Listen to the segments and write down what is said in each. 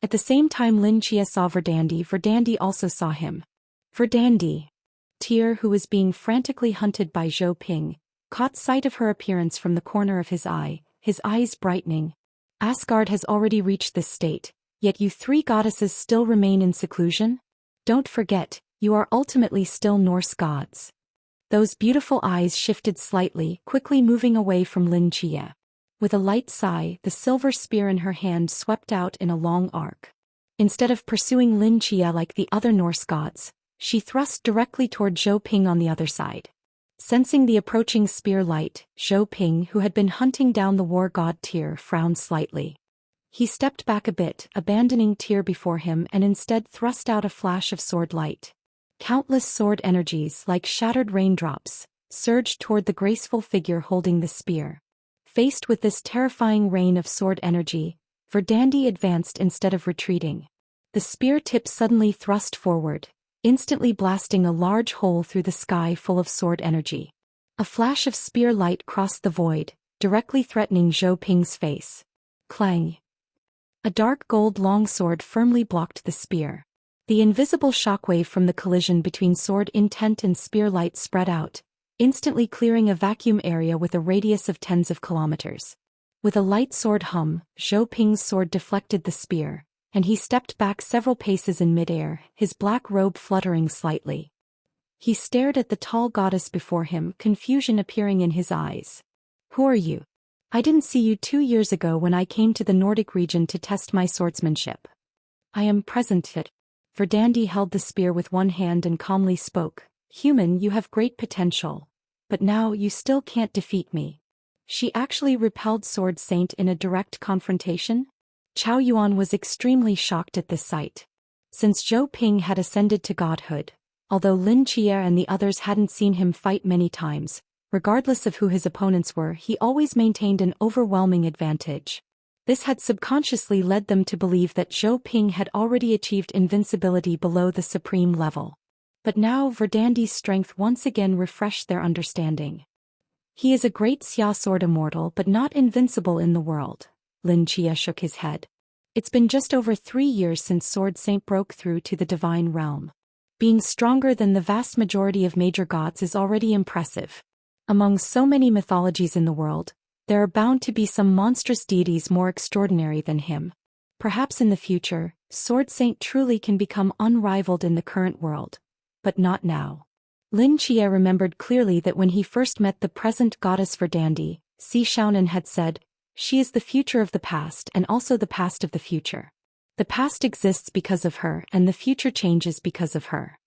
At the same time Lin Chia saw Verdandi also saw him. Verdandi, Tyr, who was being frantically hunted by Zhou Ping, caught sight of her appearance from the corner of his eyes brightening. Asgard has already reached this state, yet you three goddesses still remain in seclusion? Don't forget, you are ultimately still Norse gods. Those beautiful eyes shifted slightly, quickly moving away from Lin Chia. With a light sigh, the silver spear in her hand swept out in a long arc. Instead of pursuing Lin Chia like the other Norse gods, she thrust directly toward Zhou Ping on the other side. Sensing the approaching spear light, Zhou Ping, who had been hunting down the war god Tyr, frowned slightly. He stepped back a bit, abandoning Tyr before him, and instead thrust out a flash of sword light. Countless sword energies, like shattered raindrops, surged toward the graceful figure holding the spear. Faced with this terrifying rain of sword energy, Verdandi advanced instead of retreating. The spear tip suddenly thrust forward, instantly blasting a large hole through the sky full of sword energy. A flash of spear light crossed the void, directly threatening Zhou Ping's face. Clang! A dark gold longsword firmly blocked the spear. The invisible shockwave from the collision between sword intent and spear light spread out, instantly clearing a vacuum area with a radius of tens of kilometers. With a light sword hum, Zhou Ping's sword deflected the spear, and he stepped back several paces in midair, his black robe fluttering slightly. He stared at the tall goddess before him, confusion appearing in his eyes. Who are you? I didn't see you 2 years ago when I came to the Nordic region to test my swordsmanship. I am present. Verdandi held the spear with one hand and calmly spoke. Human, you have great potential. But now you still can't defeat me. She actually repelled Sword Saint in a direct confrontation? Chao Yuan was extremely shocked at this sight. Since Zhou Ping had ascended to godhood, although Lin Chia and the others hadn't seen him fight many times, regardless of who his opponents were, he always maintained an overwhelming advantage. This had subconsciously led them to believe that Zhou Ping had already achieved invincibility below the supreme level. But now Verdandi's strength once again refreshed their understanding. He is a great Xia sword immortal but not invincible in the world. Lin Chia shook his head. It's been just over 3 years since Sword Saint broke through to the divine realm. Being stronger than the vast majority of major gods is already impressive. Among so many mythologies in the world, there are bound to be some monstrous deities more extraordinary than him. Perhaps in the future, Sword Saint truly can become unrivaled in the current world. But not now. Lin Chia remembered clearly that when he first met the present goddess Verdandi, Si Xiaonan had said, she is the future of the past and also the past of the future. The past exists because of her and the future changes because of her.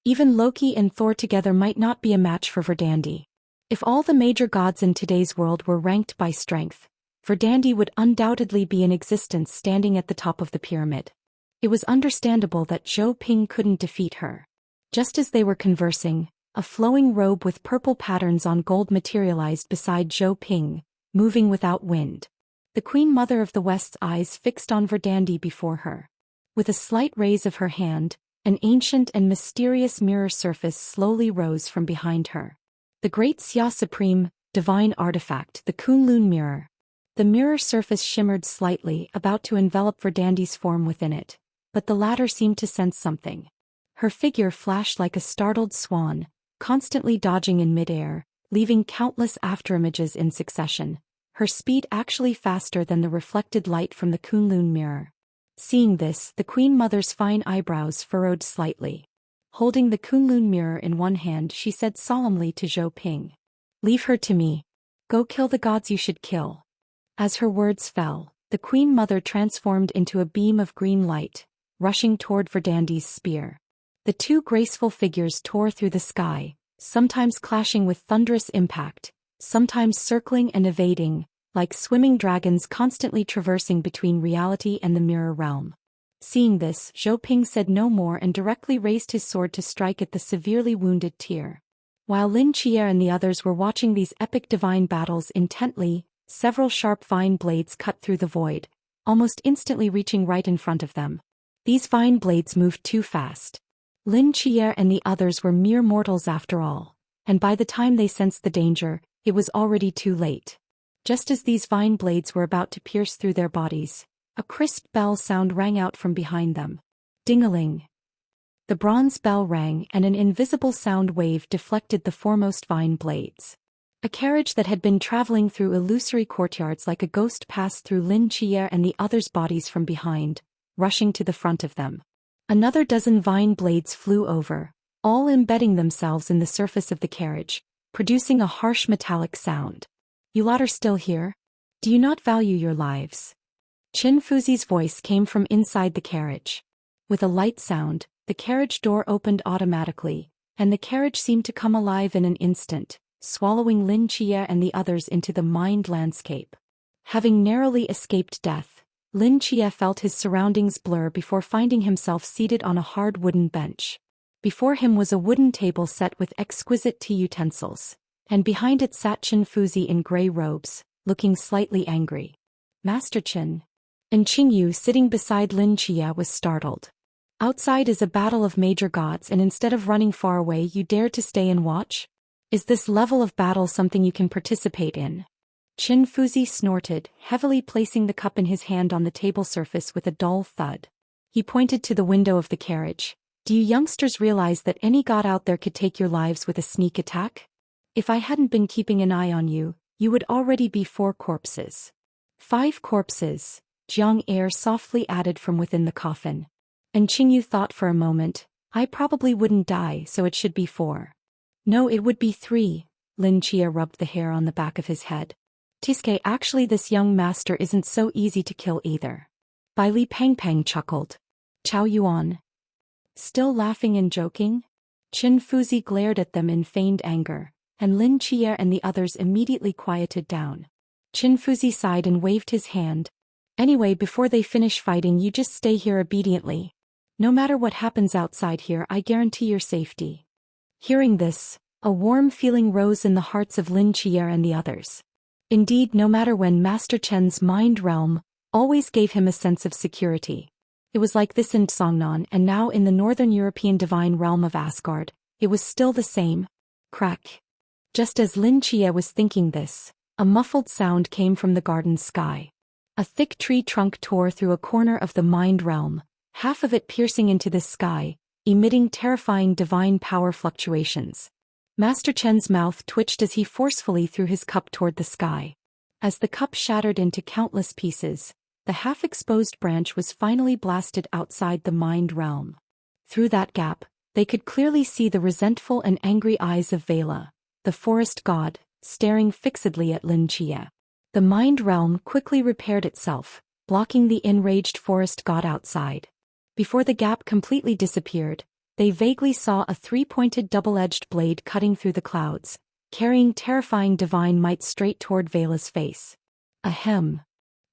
Even Loki and Thor together might not be a match for Verdandi. If all the major gods in today's world were ranked by strength, Verdandi would undoubtedly be in existence standing at the top of the pyramid. It was understandable that Zhou Ping couldn't defeat her. Just as they were conversing, a flowing robe with purple patterns on gold materialized beside Zhou Ping, moving without wind. The Queen Mother of the West's eyes fixed on Verdandi before her. With a slight raise of her hand, an ancient and mysterious mirror surface slowly rose from behind her. The Great Xia Supreme, divine artifact, the Kunlun mirror. The mirror surface shimmered slightly, about to envelop Verdandi's form within it, but the latter seemed to sense something. Her figure flashed like a startled swan, constantly dodging in midair, leaving countless afterimages in succession, her speed actually faster than the reflected light from the Kunlun mirror. Seeing this, the Queen Mother's fine eyebrows furrowed slightly. Holding the Kunlun mirror in one hand, she said solemnly to Zhou Ping, "Leave her to me. Go kill the gods you should kill." As her words fell, the Queen Mother transformed into a beam of green light, rushing toward Verdandi's spear. The two graceful figures tore through the sky, sometimes clashing with thunderous impact, sometimes circling and evading, like swimming dragons constantly traversing between reality and the mirror realm. Seeing this, Zhou Ping said no more and directly raised his sword to strike at the severely wounded Tyr. While Lin Chia and the others were watching these epic divine battles intently, several sharp vine blades cut through the void, almost instantly reaching right in front of them. These vine blades moved too fast. Lin Chia and the others were mere mortals after all, and by the time they sensed the danger, it was already too late. Just as these vine blades were about to pierce through their bodies, A crisp bell sound rang out from behind them. Ding-a-ling. The bronze bell rang and an invisible sound wave deflected the foremost vine blades. A carriage that had been traveling through illusory courtyards like a ghost passed through Lin Chia and the others' bodies from behind, rushing to the front of them. Another dozen vine blades flew over, all embedding themselves in the surface of the carriage, producing a harsh metallic sound. You lot are still here? Do you not value your lives? Qin Fuzi's voice came from inside the carriage. With a light sound, the carriage door opened automatically, and the carriage seemed to come alive in an instant, swallowing Lin Chia and the others into the mind landscape. Having narrowly escaped death, Lin Chia felt his surroundings blur before finding himself seated on a hard wooden bench. Before him was a wooden table set with exquisite tea utensils, and behind it sat Qin Fuzi in gray robes, looking slightly angry. Master Qin. And Qingyu sitting beside Lin Chia was startled. Outside is a battle of major gods and instead of running far away you dare to stay and watch? Is this level of battle something you can participate in? Qin Fuzi snorted, heavily placing the cup in his hand on the table surface with a dull thud. He pointed to the window of the carriage. Do you youngsters realize that any god out there could take your lives with a sneak attack? If I hadn't been keeping an eye on you, you would already be 4 corpses. 5 corpses, Jiang Er softly added from within the coffin. And Qingyu thought for a moment, I probably wouldn't die so it should be 4. No, it would be 3, Lin Chia rubbed the hair on the back of his head. Tiske, actually this young master isn't so easy to kill either. Bai Li Pangpang chuckled. Chao Yuan. Still laughing and joking? Qin Fuzi glared at them in feigned anger, and Lin Chia and the others immediately quieted down. Qin Fuzi sighed and waved his hand. Anyway, before they finish fighting you just stay here obediently. No matter what happens outside here I guarantee your safety. Hearing this, a warm feeling rose in the hearts of Lin Chia and the others. Indeed, no matter when Master Chen's mind realm always gave him a sense of security. It was like this in Songnan and now in the northern European divine realm of Asgard, it was still the same. Crack. Just as Lin Chia was thinking this, a muffled sound came from the garden sky. A thick tree trunk tore through a corner of the mind realm, half of it piercing into the sky, emitting terrifying divine power fluctuations. Master Chen's mouth twitched as he forcefully threw his cup toward the sky. As the cup shattered into countless pieces, the half-exposed branch was finally blasted outside the mind realm. Through that gap, they could clearly see the resentful and angry eyes of Vela, the forest god, staring fixedly at Lin Chia. The mind realm quickly repaired itself, blocking the enraged forest god outside. Before the gap completely disappeared, they vaguely saw a 3-pointed double-edged blade cutting through the clouds, carrying terrifying divine might straight toward Vela's face. Ahem.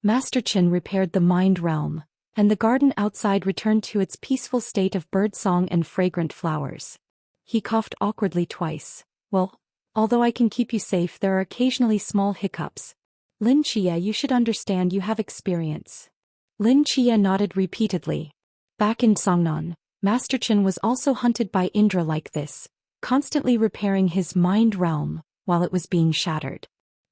Master Qin repaired the mind realm, and the garden outside returned to its peaceful state of birdsong and fragrant flowers. He coughed awkwardly twice. Well, although I can keep you safe, there are occasionally small hiccups. Lin Chia, you should understand you have experience. Lin Chia nodded repeatedly. Back in Songnan, Master Qin was also hunted by Indra like this, constantly repairing his mind realm while it was being shattered.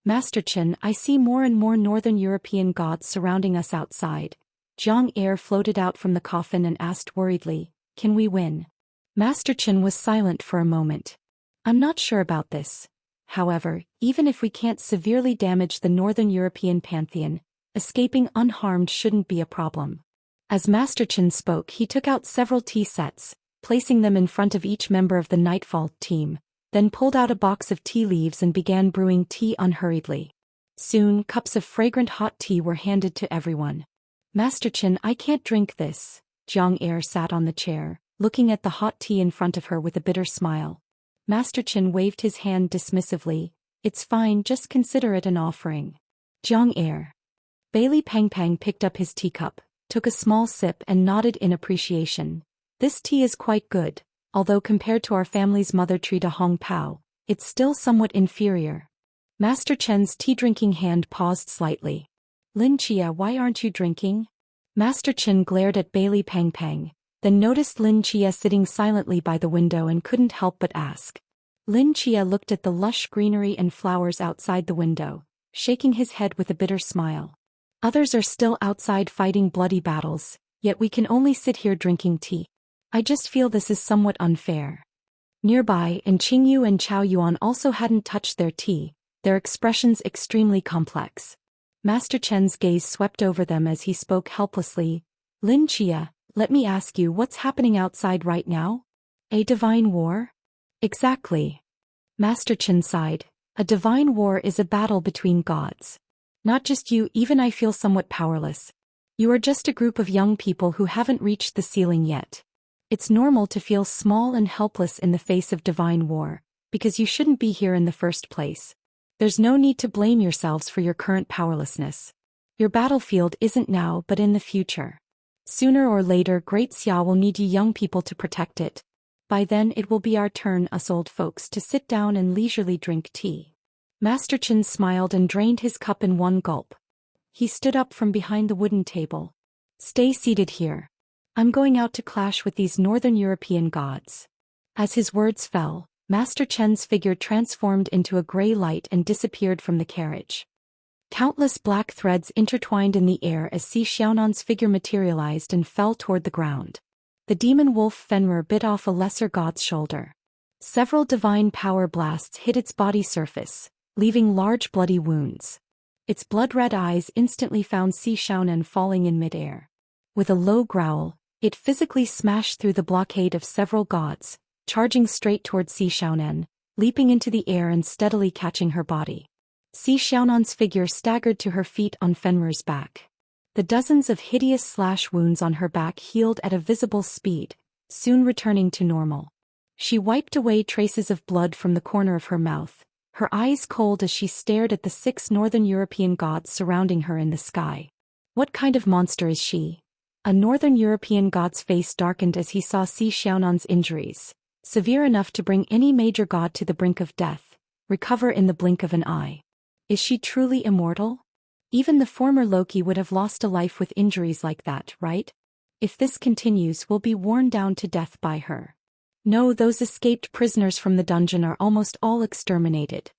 Master Qin, I see more and more northern European gods surrounding us outside. Jiang Er floated out from the coffin and asked worriedly, can we win? Master Qin was silent for a moment. I'm not sure about this. However, even if we can't severely damage the northern European pantheon, escaping unharmed shouldn't be a problem. As Master Qin spoke, he took out several tea sets, placing them in front of each member of the Nightfall team, then pulled out a box of tea leaves and began brewing tea unhurriedly. Soon, cups of fragrant hot tea were handed to everyone. Master Qin, I can't drink this. Jiang Er sat on the chair, looking at the hot tea in front of her with a bitter smile. Master Qin waved his hand dismissively. It's fine, just consider it an offering. Jiang Er. Bai Li Pangpang picked up his teacup, took a small sip and nodded in appreciation. This tea is quite good, although compared to our family's mother tree de Hong Pao, it's still somewhat inferior. Master Chen's tea-drinking hand paused slightly. Lin Chia, why aren't you drinking? Master Chen glared at Bai Li Pangpang, then noticed Lin Chia sitting silently by the window and couldn't help but ask. Lin Chia looked at the lush greenery and flowers outside the window, shaking his head with a bitter smile. Others are still outside fighting bloody battles, yet we can only sit here drinking tea. I just feel this is somewhat unfair. Nearby, and Qingyu and Chao Yuan also hadn't touched their tea, their expressions extremely complex. Master Chen's gaze swept over them as he spoke helplessly. Lin Chia, let me ask you, what's happening outside right now? A divine war? Exactly. Master Chen sighed. A divine war is a battle between gods. Not just you, even I feel somewhat powerless. You are just a group of young people who haven't reached the ceiling yet. It's normal to feel small and helpless in the face of divine war, because you shouldn't be here in the first place. There's no need to blame yourselves for your current powerlessness. Your battlefield isn't now but in the future. Sooner or later Great Xia will need you young people to protect it. By then it will be our turn, us old folks, to sit down and leisurely drink tea. Master Chen smiled and drained his cup in one gulp. He stood up from behind the wooden table. Stay seated here. I'm going out to clash with these Northern European gods. As his words fell, Master Chen's figure transformed into a gray light and disappeared from the carriage. Countless black threads intertwined in the air as Si Xiaonan's figure materialized and fell toward the ground. The demon wolf Fenrir bit off a lesser god's shoulder. Several divine power blasts hit its body surface, leaving large bloody wounds. Its blood-red eyes instantly found Si Xiaonan falling in midair. With a low growl, it physically smashed through the blockade of several gods, charging straight toward Si Xiaonan, leaping into the air and steadily catching her body. Si Xiaonan's figure staggered to her feet on Fenrir's back. The dozens of hideous slash wounds on her back healed at a visible speed, soon returning to normal. She wiped away traces of blood from the corner of her mouth, her eyes cold as she stared at the 6 Northern European gods surrounding her in the sky. What kind of monster is she? A Northern European god's face darkened as he saw Si Xiaonan's injuries, severe enough to bring any major god to the brink of death, recover in the blink of an eye. Is she truly immortal? Even the former Loki would have lost a life with injuries like that, right? If this continues, we'll be worn down to death by her. No, those escaped prisoners from the dungeon are almost all exterminated.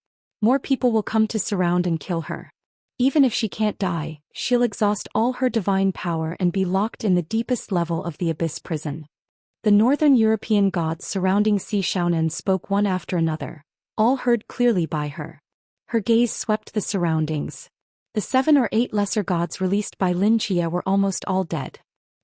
More people will come to surround and kill her. Even if she can't die, she'll exhaust all her divine power and be locked in the deepest level of the Abyss prison. The Northern European gods surrounding Si Xiaonan spoke one after another, all heard clearly by her. Her gaze swept the surroundings. The 7 or 8 lesser gods released by Lin Chia were almost all dead.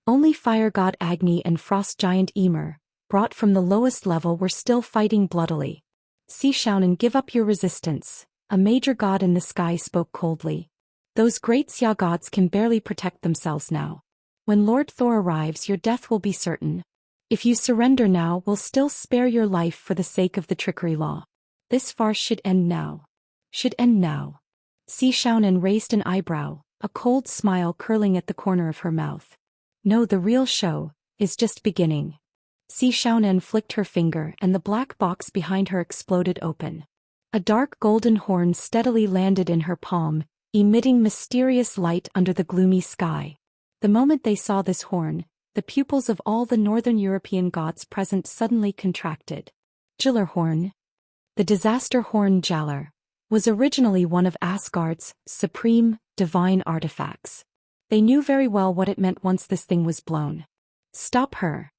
Only fire god Agni and frost giant Ymir, brought from the lowest level, were still fighting bloodily. Si Xiaonan, give up your resistance. A major god in the sky spoke coldly. Those great Xia gods can barely protect themselves now. When Lord Thor arrives, your death will be certain. If you surrender now, we'll still spare your life for the sake of the trickery law. This farce should end now. Should end now. Si Xiaonan raised an eyebrow, a cold smile curling at the corner of her mouth. No, the real show is just beginning. Si Xiaonan flicked her finger and the black box behind her exploded open. A dark golden horn steadily landed in her palm, emitting mysterious light under the gloomy sky. The moment they saw this horn, the pupils of all the Northern European gods present suddenly contracted. Jallar horn. The disaster horn Jallar was originally one of Asgard's supreme, divine artifacts. They knew very well what it meant once this thing was blown. Stop her.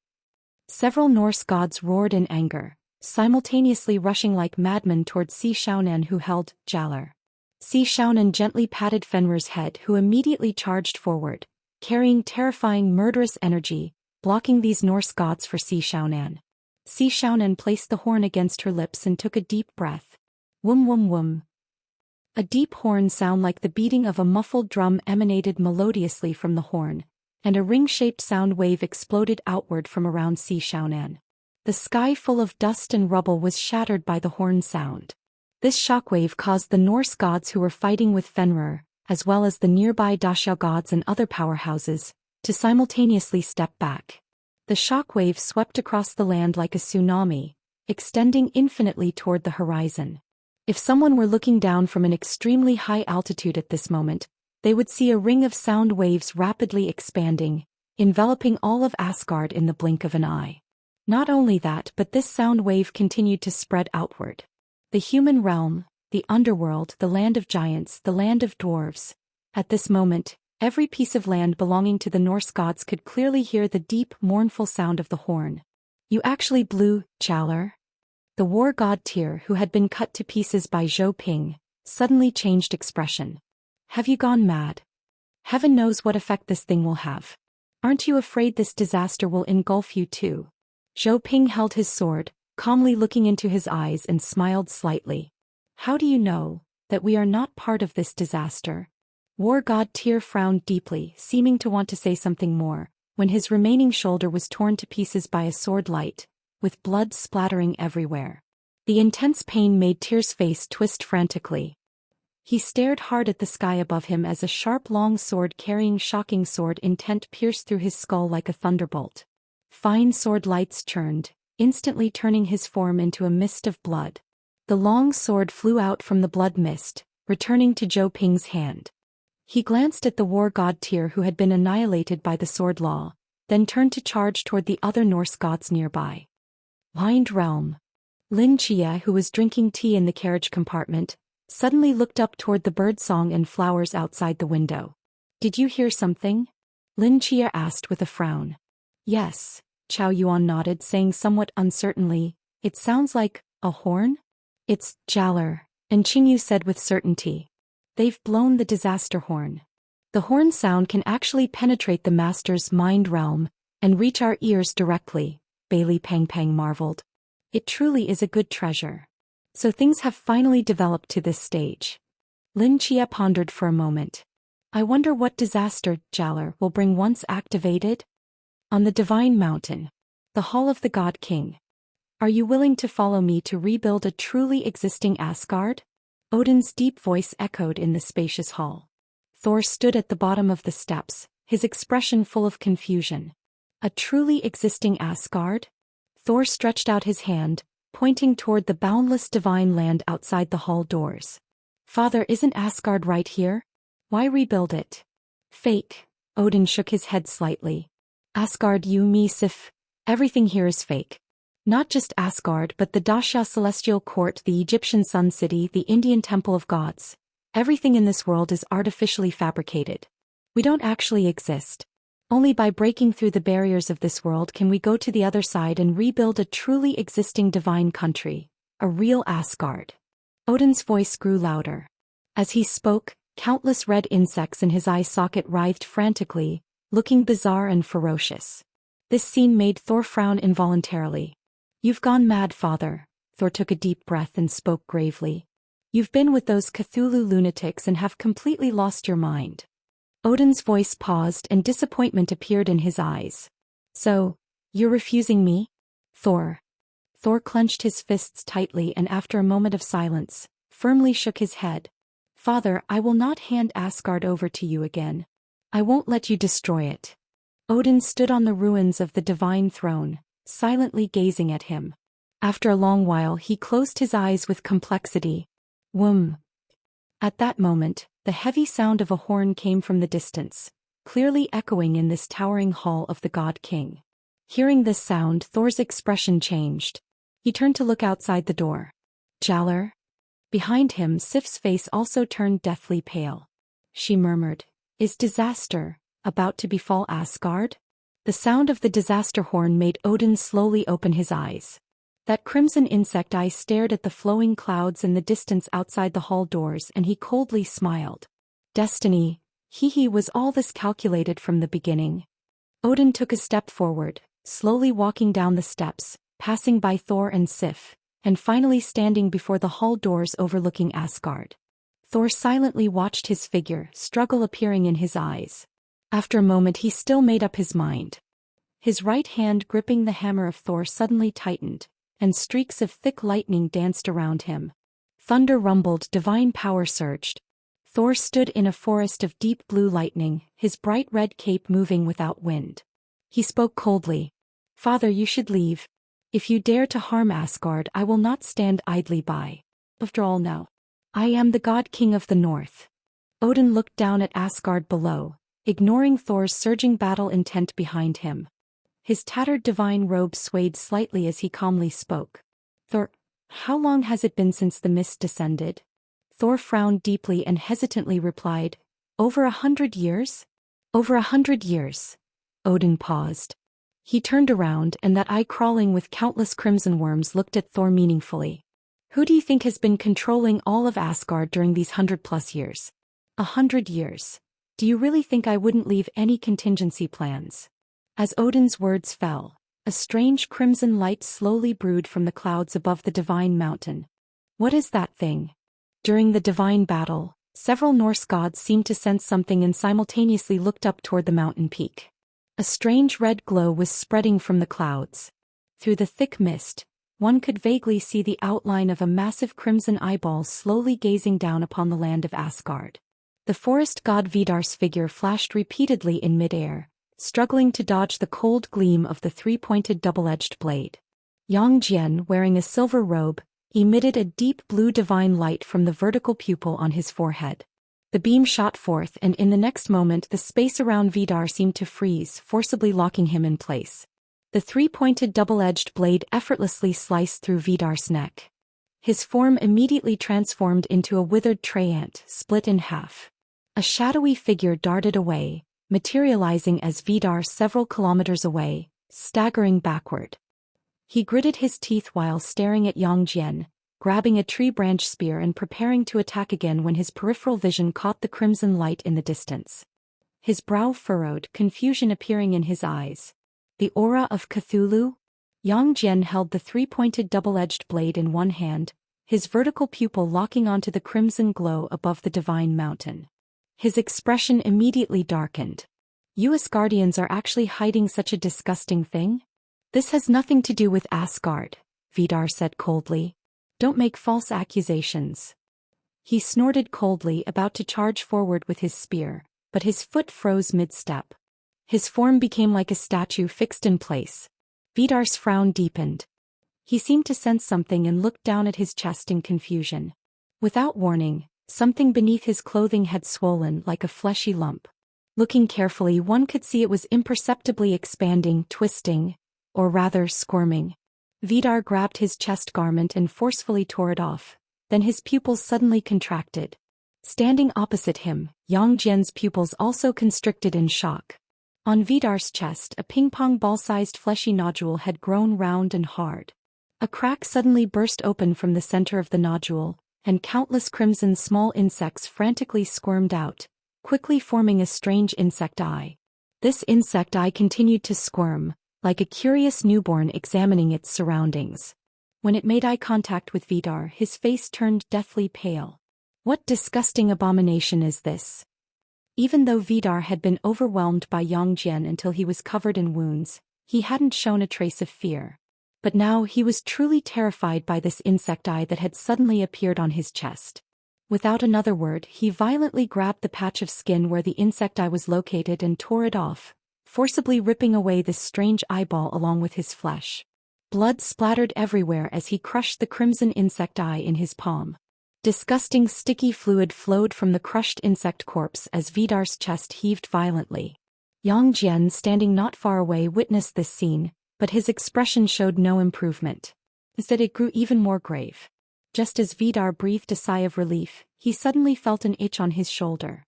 Several Norse gods roared in anger, simultaneously rushing like madmen toward Si Xiaonan, who held Jallar. Si Xiaonan gently patted Fenrir's head, who immediately charged forward, carrying terrifying murderous energy, blocking these Norse gods for Si Xiaonan. Si Xiaonan placed the horn against her lips and took a deep breath. Wum wum wum. A deep horn sound like the beating of a muffled drum emanated melodiously from the horn, and a ring-shaped sound wave exploded outward from around Si Xiaonan. The sky full of dust and rubble was shattered by the horn sound. This shockwave caused the Norse gods who were fighting with Fenrir, as well as the nearby Daxiao gods and other powerhouses, to simultaneously step back. The shockwave swept across the land like a tsunami, extending infinitely toward the horizon. If someone were looking down from an extremely high altitude at this moment, they would see a ring of sound waves rapidly expanding, enveloping all of Asgard in the blink of an eye. Not only that, but this sound wave continued to spread outward. The human realm, the underworld, the land of giants, the land of dwarves. At this moment, Every piece of land belonging to the Norse gods could clearly hear the deep, mournful sound of the horn. You actually blew, Jaller? The war god Tyr, who had been cut to pieces by Zhou Ping, suddenly changed expression. Have you gone mad? Heaven knows what effect this thing will have. Aren't you afraid this disaster will engulf you too? Zhou Ping held his sword, calmly looking into his eyes and smiled slightly. How do you know that we are not part of this disaster? War god Tyr frowned deeply, seeming to want to say something more, when his remaining shoulder was torn to pieces by a sword light, with blood splattering everywhere. The intense pain made Tyr's face twist frantically. He stared hard at the sky above him as a sharp long sword carrying shocking sword intent pierced through his skull like a thunderbolt. Fine sword lights churned, instantly turning his form into a mist of blood. The long sword flew out from the blood mist, returning to Zhou Ping's hand. He glanced at the war god Tyr, who had been annihilated by the sword law, then turned to charge toward the other Norse gods nearby. Mind Realm. Lin Chia, who was drinking tea in the carriage compartment, suddenly looked up toward the birdsong and flowers outside the window. Did you hear something? Lin Chia asked with a frown. Yes, Chao Yuan nodded, saying somewhat uncertainly, it sounds like a horn? It's Jaller, and Qingyu said with certainty. They've blown the disaster horn. The horn sound can actually penetrate the master's mind realm and reach our ears directly, Bailey Pang Pang marveled. It truly is a good treasure. So things have finally developed to this stage. Lin Chia pondered for a moment. I wonder what disaster Jaller will bring once activated? On the Divine Mountain, the Hall of the God King. Are you willing to follow me to rebuild a truly existing Asgard? Odin's deep voice echoed in the spacious hall. Thor stood at the bottom of the steps, his expression full of confusion. A truly existing Asgard? Thor stretched out his hand, pointing toward the boundless divine land outside the hall doors. Father, isn't Asgard right here? Why rebuild it? Fake. Odin shook his head slightly. Asgard, you me sif. Everything here is fake. Not just Asgard but the Dasha celestial court, the Egyptian sun city, the Indian temple of gods. Everything in this world is artificially fabricated. We don't actually exist. Only by breaking through the barriers of this world can we go to the other side and rebuild a truly existing divine country, a real Asgard. Odin's voice grew louder. As he spoke, countless red insects in his eye socket writhed frantically, looking bizarre and ferocious. This scene made Thor frown involuntarily. You've gone mad, father. Thor took a deep breath and spoke gravely. You've been with those Cthulhu lunatics and have completely lost your mind. Odin's voice paused and disappointment appeared in his eyes. So, you're refusing me? Thor. Thor clenched his fists tightly and after a moment of silence, firmly shook his head. Father, I will not hand Asgard over to you again. I won't let you destroy it. Odin stood on the ruins of the divine throne, silently gazing at him. After a long while he closed his eyes with complexity. Whom. At that moment, the heavy sound of a horn came from the distance, clearly echoing in this towering hall of the God King. Hearing this sound, Thor's expression changed. He turned to look outside the door. Jaller? Behind him, Sif's face also turned deathly pale. She murmured, Is disaster about to befall Asgard? The sound of the disaster horn made Odin slowly open his eyes. That crimson insect eye stared at the flowing clouds in the distance outside the hall doors and he coldly smiled. Destiny, was all this calculated from the beginning? Odin took a step forward, slowly walking down the steps, passing by Thor and Sif, and finally standing before the hall doors overlooking Asgard. Thor silently watched his figure, struggle appearing in his eyes. After a moment he still made up his mind. His right hand gripping the hammer of Thor suddenly tightened, and streaks of thick lightning danced around him. Thunder rumbled, divine power surged. Thor stood in a forest of deep blue lightning, his bright red cape moving without wind. He spoke coldly. Father, you should leave. If you dare to harm Asgard, I will not stand idly by. After all, no. I am the God King of the North. Odin looked down at Asgard below, ignoring Thor's surging battle intent behind him. His tattered divine robe swayed slightly as he calmly spoke. Thor, how long has it been since the mist descended? Thor frowned deeply and hesitantly replied, Over 100 years? Over 100 years. Odin paused. He turned around and that eye crawling with countless crimson worms looked at Thor meaningfully. Who do you think has been controlling all of Asgard during these 100+ years? 100 years. Do you really think I wouldn't leave any contingency plans? As Odin's words fell, a strange crimson light slowly brewed from the clouds above the divine mountain. What is that thing? During the divine battle, several Norse gods seemed to sense something and simultaneously looked up toward the mountain peak. A strange red glow was spreading from the clouds. Through the thick mist, one could vaguely see the outline of a massive crimson eyeball slowly gazing down upon the land of Asgard. The forest god Vidar's figure flashed repeatedly in midair, struggling to dodge the cold gleam of the three-pointed double-edged blade. Yang Jian, wearing a silver robe, emitted a deep blue divine light from the vertical pupil on his forehead. The beam shot forth and in the next moment the space around Vidar seemed to freeze, forcibly locking him in place. The three-pointed double-edged blade effortlessly sliced through Vidar's neck. His form immediately transformed into a withered tree ant, split in half. A shadowy figure darted away, materializing as Vidar several kilometers away, staggering backward. He gritted his teeth while staring at Yang Jian, grabbing a tree branch spear and preparing to attack again when his peripheral vision caught the crimson light in the distance. His brow furrowed, confusion appearing in his eyes. The aura of Cthulhu? Yang Jian held the three-pointed double-edged blade in one hand, his vertical pupil locking onto the crimson glow above the divine mountain. His expression immediately darkened. You Asgardians are actually hiding such a disgusting thing? This has nothing to do with Asgard, Vidar said coldly. Don't make false accusations. He snorted coldly, about to charge forward with his spear, but his foot froze mid-step. His form became like a statue fixed in place. Vidar's frown deepened. He seemed to sense something and looked down at his chest in confusion. Without warning, something beneath his clothing had swollen like a fleshy lump. Looking carefully, one could see it was imperceptibly expanding, twisting, or rather squirming. Vidar grabbed his chest garment and forcefully tore it off. Then his pupils suddenly contracted. Standing opposite him, Yang Jian's pupils also constricted in shock. On Vidar's chest, a ping-pong ball-sized fleshy nodule had grown round and hard. A crack suddenly burst open from the center of the nodule, and countless crimson small insects frantically squirmed out, quickly forming a strange insect eye. This insect eye continued to squirm, like a curious newborn examining its surroundings. When it made eye contact with Vidar, his face turned deathly pale. What disgusting abomination is this? Even though Vidar had been overwhelmed by Yang Jian until he was covered in wounds, he hadn't shown a trace of fear. But now he was truly terrified by this insect eye that had suddenly appeared on his chest. Without another word, he violently grabbed the patch of skin where the insect eye was located and tore it off, forcibly ripping away this strange eyeball along with his flesh. Blood splattered everywhere as he crushed the crimson insect eye in his palm. Disgusting sticky fluid flowed from the crushed insect corpse as Vidar's chest heaved violently. Yang Jian, standing not far away, witnessed this scene, but his expression showed no improvement. Instead, it grew even more grave. Just as Vidar breathed a sigh of relief, he suddenly felt an itch on his shoulder.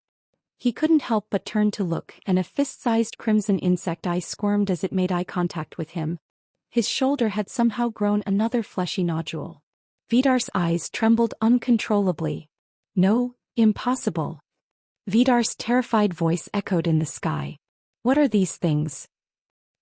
He couldn't help but turn to look, and a fist-sized crimson insect eye squirmed as it made eye contact with him. His shoulder had somehow grown another fleshy nodule. Vidar's eyes trembled uncontrollably. No, impossible. Vidar's terrified voice echoed in the sky. What are these things?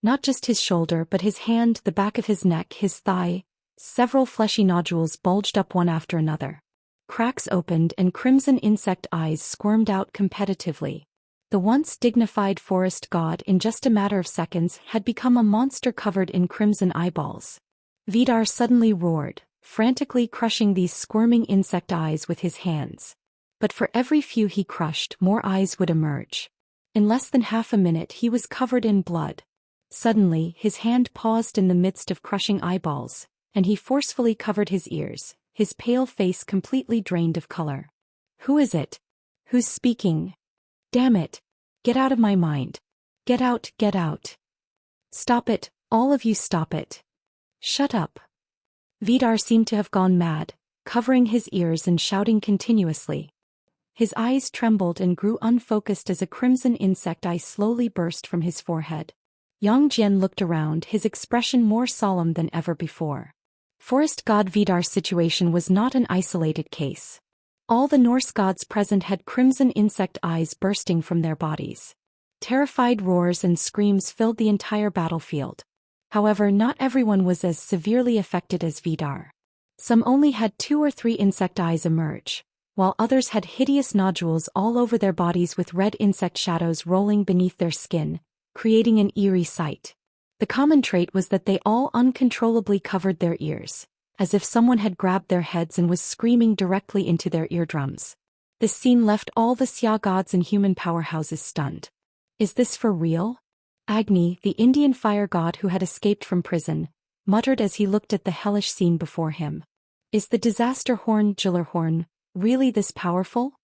Not just his shoulder, but his hand, the back of his neck, his thigh. Several fleshy nodules bulged up one after another. Cracks opened and crimson insect eyes squirmed out competitively. The once dignified forest god in just a matter of seconds had become a monster covered in crimson eyeballs. Vidar suddenly roared, frantically crushing these squirming insect eyes with his hands. But for every few he crushed, more eyes would emerge. In less than half a minute he was covered in blood. Suddenly, his hand paused in the midst of crushing eyeballs, and he forcefully covered his ears, his pale face completely drained of color. Who is it? Who's speaking? Damn it! Get out of my mind. Get out, get out. Stop it, all of you, stop it. Shut up. Vidar seemed to have gone mad, covering his ears and shouting continuously. His eyes trembled and grew unfocused as a crimson insect eye slowly burst from his forehead. Yang Jian looked around, his expression more solemn than ever before. Forest god Vidar's situation was not an isolated case. All the Norse gods present had crimson insect eyes bursting from their bodies. Terrified roars and screams filled the entire battlefield. However, not everyone was as severely affected as Vidar. Some only had 2 or 3 insect eyes emerge, while others had hideous nodules all over their bodies with red insect shadows rolling beneath their skin, creating an eerie sight. The common trait was that they all uncontrollably covered their ears, as if someone had grabbed their heads and was screaming directly into their eardrums. This scene left all the Xia gods and human powerhouses stunned. Is this for real? Agni, the Indian fire god who had escaped from prison, muttered as he looked at the hellish scene before him. Is the disaster horn Gyllerhorn really this powerful?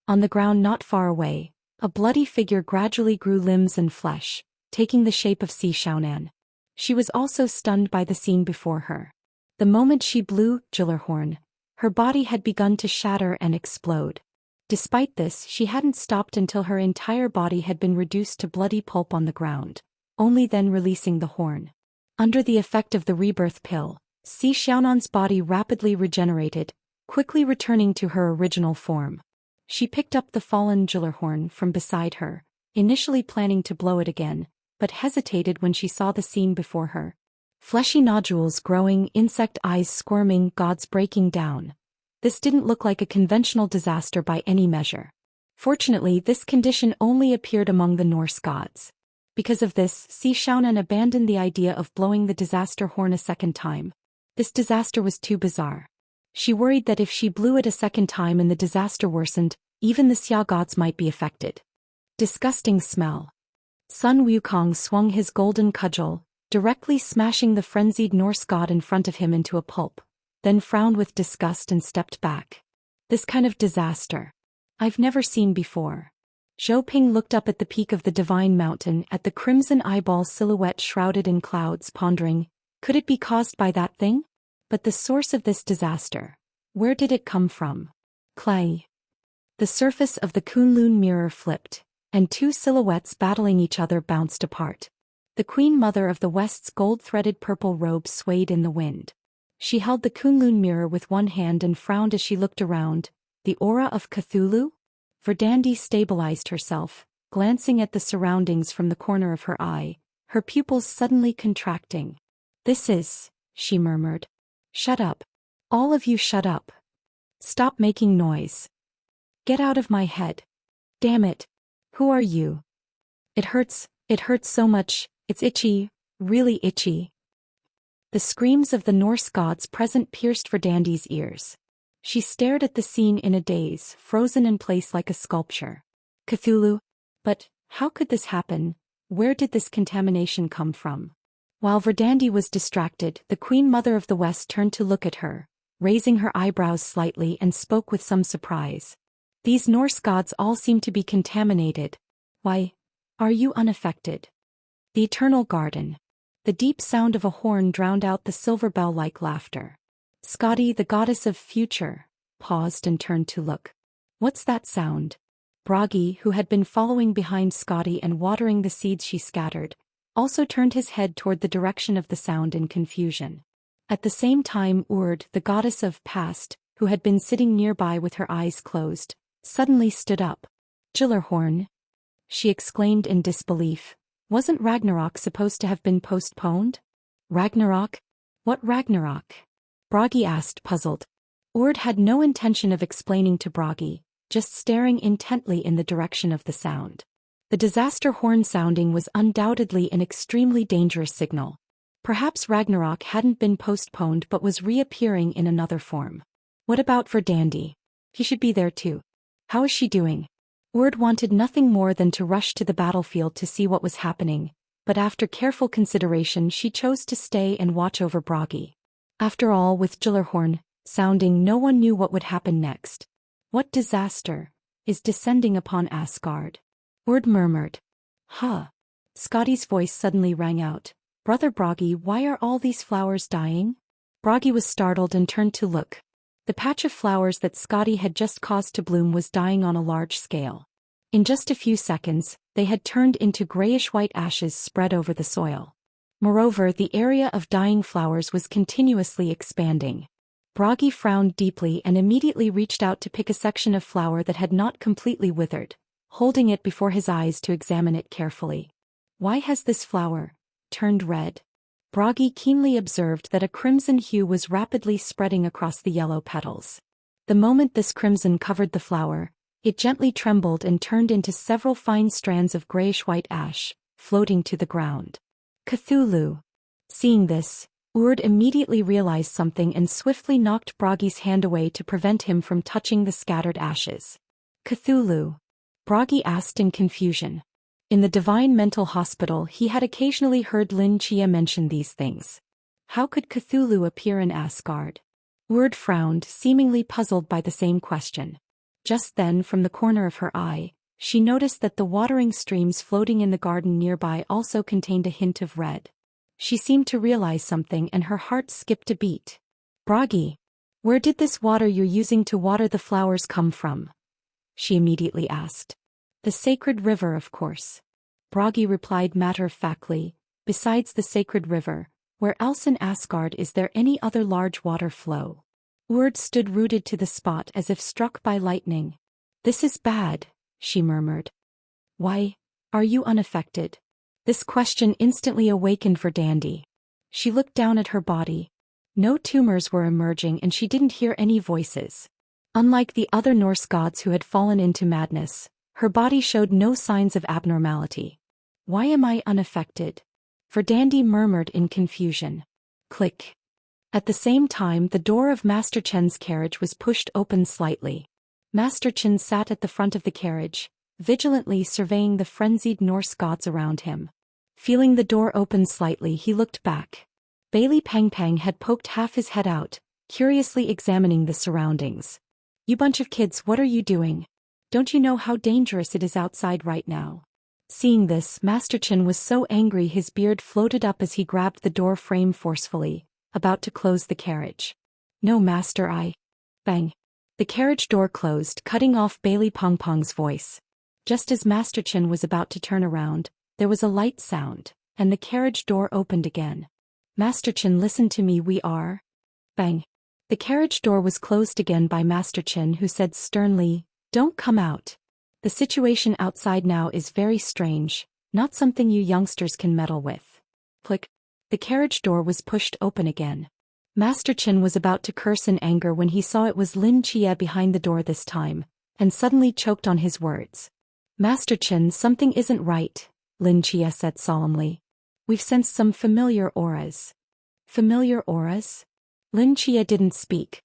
On the ground not far away, a bloody figure gradually grew limbs and flesh, taking the shape of Si Xiaonan. She was also stunned by the scene before her. The moment she blew Gyllerhorn, her body had begun to shatter and explode. Despite this, she hadn't stopped until her entire body had been reduced to bloody pulp on the ground, only then releasing the horn. Under the effect of the rebirth pill, Si Xiaonan's body rapidly regenerated, quickly returning to her original form. She picked up the fallen Gyllerhorn from beside her, initially planning to blow it again, but hesitated when she saw the scene before her. Fleshy nodules growing, insect eyes squirming, gods breaking down. This didn't look like a conventional disaster by any measure. Fortunately, this condition only appeared among the Norse gods. Because of this, Si Xiaonan abandoned the idea of blowing the disaster horn a second time. This disaster was too bizarre. She worried that if she blew it a second time and the disaster worsened, even the Xia gods might be affected. Disgusting smell. Sun Wukong swung his golden cudgel, directly smashing the frenzied Norse god in front of him into a pulp, then frowned with disgust and stepped back. This kind of disaster I've never seen before. Zhou Ping looked up at the peak of the divine mountain at the crimson eyeball silhouette shrouded in clouds, pondering, could it be caused by that thing? But the source of this disaster, where did it come from? Clay. The surface of the Kunlun mirror flipped, and 2 silhouettes battling each other bounced apart. The Queen Mother of the West's gold-threaded purple robe swayed in the wind. She held the Kunlun mirror with one hand and frowned as she looked around. The aura of Cthulhu? Verdandi stabilized herself, glancing at the surroundings from the corner of her eye, her pupils suddenly contracting. This is, she murmured. Shut up. All of you shut up. Stop making noise. Get out of my head. Damn it. Who are you? It hurts so much, it's itchy, really itchy. The screams of the Norse gods present pierced Verdandi's ears. She stared at the scene in a daze, frozen in place like a sculpture. Cthulhu? But how could this happen? Where did this contamination come from? While Verdandi was distracted, the Queen Mother of the West turned to look at her, raising her eyebrows slightly, and spoke with some surprise. These Norse gods all seem to be contaminated. Why are you unaffected? The Eternal Garden. The deep sound of a horn drowned out the silver bell-like laughter. Skadi, the goddess of future, paused and turned to look. What's that sound? Bragi, who had been following behind Skadi and watering the seeds she scattered, also turned his head toward the direction of the sound in confusion. At the same time, Urd, the goddess of past, who had been sitting nearby with her eyes closed, suddenly stood up. Gyllerhorn, she exclaimed in disbelief. Wasn't Ragnarok supposed to have been postponed? Ragnarok? What Ragnarok? Bragi asked, puzzled. Urd had no intention of explaining to Bragi, just staring intently in the direction of the sound. The disaster horn sounding was undoubtedly an extremely dangerous signal. Perhaps Ragnarok hadn't been postponed but was reappearing in another form. What about Verdandi? He should be there too. How is she doing? Urd wanted nothing more than to rush to the battlefield to see what was happening, but after careful consideration she chose to stay and watch over Bragi. After all, with Gyllerhorn sounding, no one knew what would happen next. What disaster is descending upon Asgard? Urd murmured. Huh. Skadi's voice suddenly rang out. Brother Bragi, why are all these flowers dying? Bragi was startled and turned to look. The patch of flowers that Scotty had just caused to bloom was dying on a large scale. In just a few seconds, they had turned into grayish-white ashes spread over the soil. Moreover, the area of dying flowers was continuously expanding. Bragi frowned deeply and immediately reached out to pick a section of flower that had not completely withered, holding it before his eyes to examine it carefully. Why has this flower turned red? Bragi keenly observed that a crimson hue was rapidly spreading across the yellow petals. The moment this crimson covered the flower, it gently trembled and turned into several fine strands of grayish-white ash, floating to the ground. Cthulhu. Seeing this, Urd immediately realized something and swiftly knocked Bragi's hand away to prevent him from touching the scattered ashes. Cthulhu? Bragi asked in confusion. In the Divine Mental Hospital he had occasionally heard Lin Chia mention these things. How could Cthulhu appear in Asgard? Urd frowned, seemingly puzzled by the same question. Just then, from the corner of her eye, she noticed that the watering streams floating in the garden nearby also contained a hint of red. She seemed to realize something and her heart skipped a beat. Bragi, where did this water you're using to water the flowers come from? She immediately asked. The sacred river, of course. Bragi replied matter-of-factly. Besides the sacred river, where else in Asgard is there any other large water flow? Urd stood rooted to the spot as if struck by lightning. This is bad, she murmured. Why are you unaffected? This question instantly awakened Verdandi. She looked down at her body. No tumors were emerging and she didn't hear any voices. Unlike the other Norse gods who had fallen into madness, her body showed no signs of abnormality. Why am I unaffected? Verdandi murmured in confusion. Click. At the same time, the door of Master Chen's carriage was pushed open slightly. Master Chen sat at the front of the carriage, vigilantly surveying the frenzied Norse gods around him. Feeling the door open slightly, he looked back. Bailey Pang Pang had poked half his head out, curiously examining the surroundings. You bunch of kids, what are you doing? Don't you know how dangerous it is outside right now? Seeing this, Master Chen was so angry his beard floated up as he grabbed the door frame forcefully, about to close the carriage. No, Master, Bang. The carriage door closed, cutting off Bailey Pong Pong's voice. Just as Master Chen was about to turn around, there was a light sound, and the carriage door opened again. Master Chen, listen to me, we are... Bang. The carriage door was closed again by Master Chen, who said sternly, Don't come out. The situation outside now is very strange, not something you youngsters can meddle with. Click. The carriage door was pushed open again. Master Chen was about to curse in anger when he saw it was Lin Chia behind the door this time, and suddenly choked on his words. Master Chen, something isn't right, Lin Chia said solemnly. We've sensed some familiar auras. Familiar auras? Lin Chia didn't speak.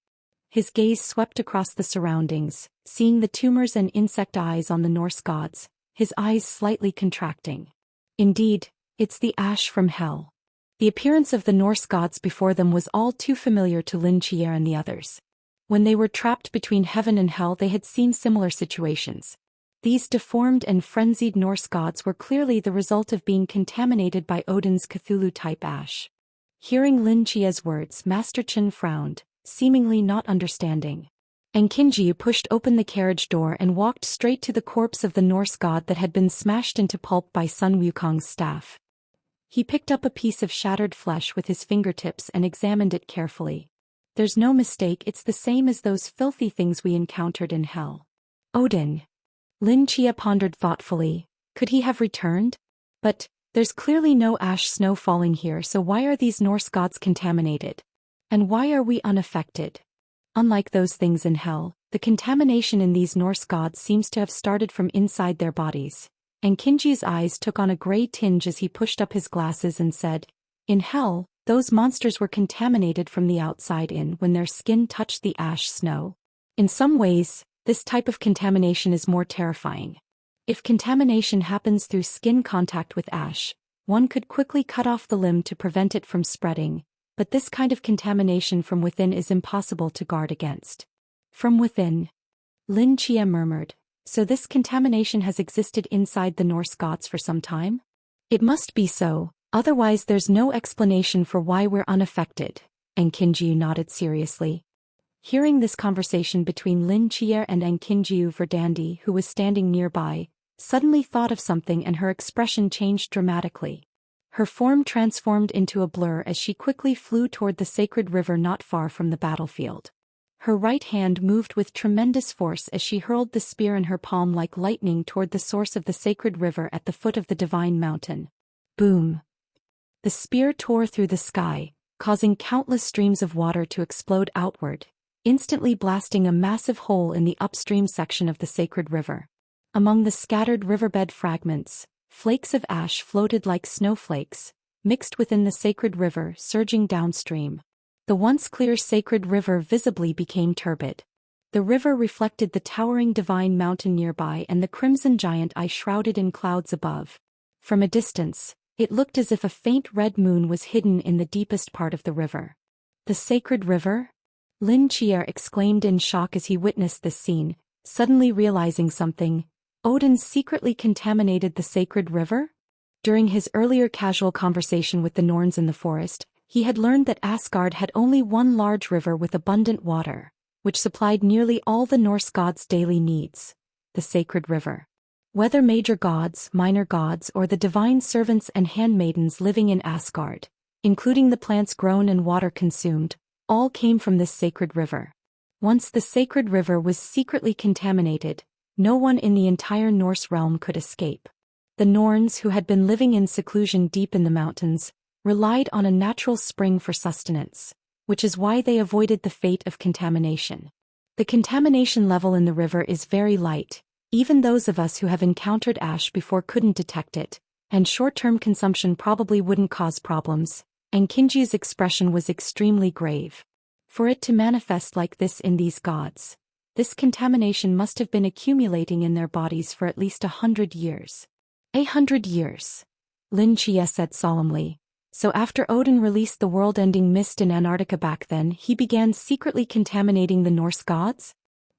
His gaze swept across the surroundings, seeing the tumors and insect eyes on the Norse gods, his eyes slightly contracting. Indeed, it's the ash from hell. The appearance of the Norse gods before them was all too familiar to Lin Chia and the others. When they were trapped between heaven and hell, they had seen similar situations. These deformed and frenzied Norse gods were clearly the result of being contaminated by Odin's Cthulhu-type ash. Hearing Lin Chia's words, Master Chen frowned, seemingly not understanding. And Kinji pushed open the carriage door and walked straight to the corpse of the Norse god that had been smashed into pulp by Sun Wukong's staff. He picked up a piece of shattered flesh with his fingertips and examined it carefully. There's no mistake, it's the same as those filthy things we encountered in hell. Odin. Lin Chia pondered thoughtfully. Could he have returned? But there's clearly no ash snow falling here, so why are these Norse gods contaminated? And why are we unaffected? Unlike those things in hell, the contamination in these Norse gods seems to have started from inside their bodies. And Kinji's eyes took on a gray tinge as he pushed up his glasses and said, In hell, those monsters were contaminated from the outside in when their skin touched the ash snow. In some ways, this type of contamination is more terrifying. If contamination happens through skin contact with ash, one could quickly cut off the limb to prevent it from spreading, but this kind of contamination from within is impossible to guard against. From within? Lin Chia murmured. So this contamination has existed inside the Norse gods for some time? It must be so, otherwise there's no explanation for why we're unaffected, and Kinji nodded seriously. Hearing this conversation between Lin Chier and Enkinjiu Verdandi, who was standing nearby, suddenly thought of something and her expression changed dramatically. Her form transformed into a blur as she quickly flew toward the sacred river not far from the battlefield. Her right hand moved with tremendous force as she hurled the spear in her palm like lightning toward the source of the sacred river at the foot of the divine mountain. Boom! The spear tore through the sky, causing countless streams of water to explode outward, instantly blasting a massive hole in the upstream section of the sacred river. Among the scattered riverbed fragments, flakes of ash floated like snowflakes, mixed within the sacred river surging downstream. The once clear sacred river visibly became turbid. The river reflected the towering divine mountain nearby and the crimson giant eye shrouded in clouds above. From a distance, it looked as if a faint red moon was hidden in the deepest part of the river. The sacred river? Lin Chier exclaimed in shock as he witnessed this scene, suddenly realizing something. Odin secretly contaminated the sacred river? During his earlier casual conversation with the Norns in the forest, he had learned that Asgard had only one large river with abundant water, which supplied nearly all the Norse gods' daily needs: the sacred river. Whether major gods, minor gods, or the divine servants and handmaidens living in Asgard, including the plants grown and water consumed, all came from this sacred river. Once the sacred river was secretly contaminated, no one in the entire Norse realm could escape. The Norns, who had been living in seclusion deep in the mountains, relied on a natural spring for sustenance, which is why they avoided the fate of contamination. The contamination level in the river is very light. Even those of us who have encountered ash before couldn't detect it, and short-term consumption probably wouldn't cause problems, and Kinji's expression was extremely grave. For it to manifest like this in these gods, this contamination must have been accumulating in their bodies for at least 100 years. 100 years, Lin Chia said solemnly. So after Odin released the world-ending mist in Antarctica back then, he began secretly contaminating the Norse gods?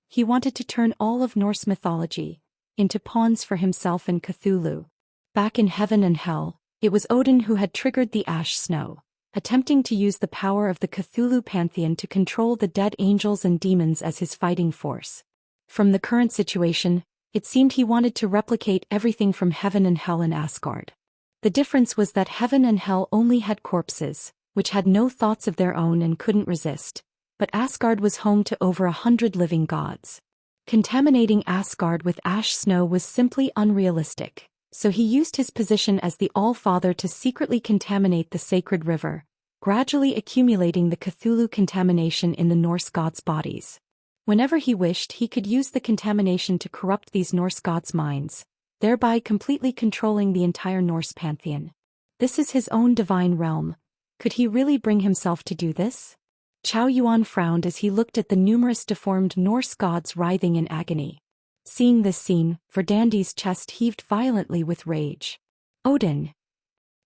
He wanted to turn all of Norse mythology into pawns for himself and Cthulhu. Back in heaven and hell, it was Odin who had triggered the ash snow, attempting to use the power of the Cthulhu pantheon to control the dead angels and demons as his fighting force. From the current situation, it seemed he wanted to replicate everything from heaven and hell in Asgard. The difference was that heaven and hell only had corpses, which had no thoughts of their own and couldn't resist, but Asgard was home to over 100 living gods. Contaminating Asgard with ash snow was simply unrealistic, so he used his position as the All-Father to secretly contaminate the sacred river, gradually accumulating the Cthulhu contamination in the Norse gods' bodies. Whenever he wished, he could use the contamination to corrupt these Norse gods' minds, thereby completely controlling the entire Norse pantheon. This is his own divine realm. Could he really bring himself to do this? Chao Yuan frowned as he looked at the numerous deformed Norse gods writhing in agony. Seeing this scene, Verdandi's chest heaved violently with rage. Odin!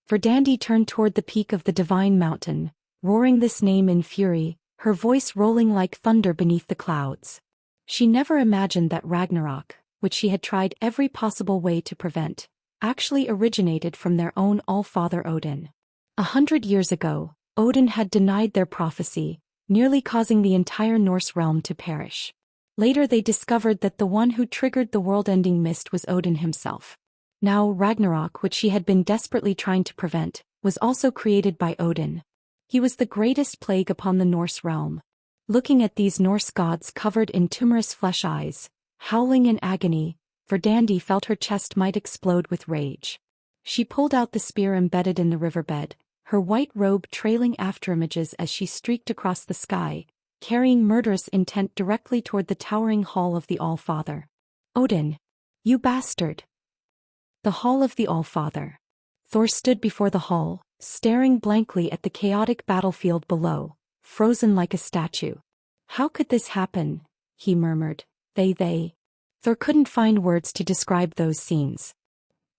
Verdandi turned toward the peak of the divine mountain, roaring this name in fury, her voice rolling like thunder beneath the clouds. She never imagined that Ragnarok, which she had tried every possible way to prevent, actually originated from their own All-Father Odin. 100 years ago, Odin had denied their prophecy, nearly causing the entire Norse realm to perish. Later they discovered that the one who triggered the world-ending mist was Odin himself. Now Ragnarok, which she had been desperately trying to prevent, was also created by Odin. He was the greatest plague upon the Norse realm. Looking at these Norse gods covered in tumorous flesh eyes, howling in agony, Verdandi felt her chest might explode with rage. She pulled out the spear embedded in the riverbed, her white robe trailing after images as she streaked across the sky, carrying murderous intent directly toward the towering hall of the All-Father. Odin! You bastard! The hall of the All-Father. Thor stood before the hall, staring blankly at the chaotic battlefield below, frozen like a statue. How could this happen? He murmured. They. Thor couldn't find words to describe those scenes.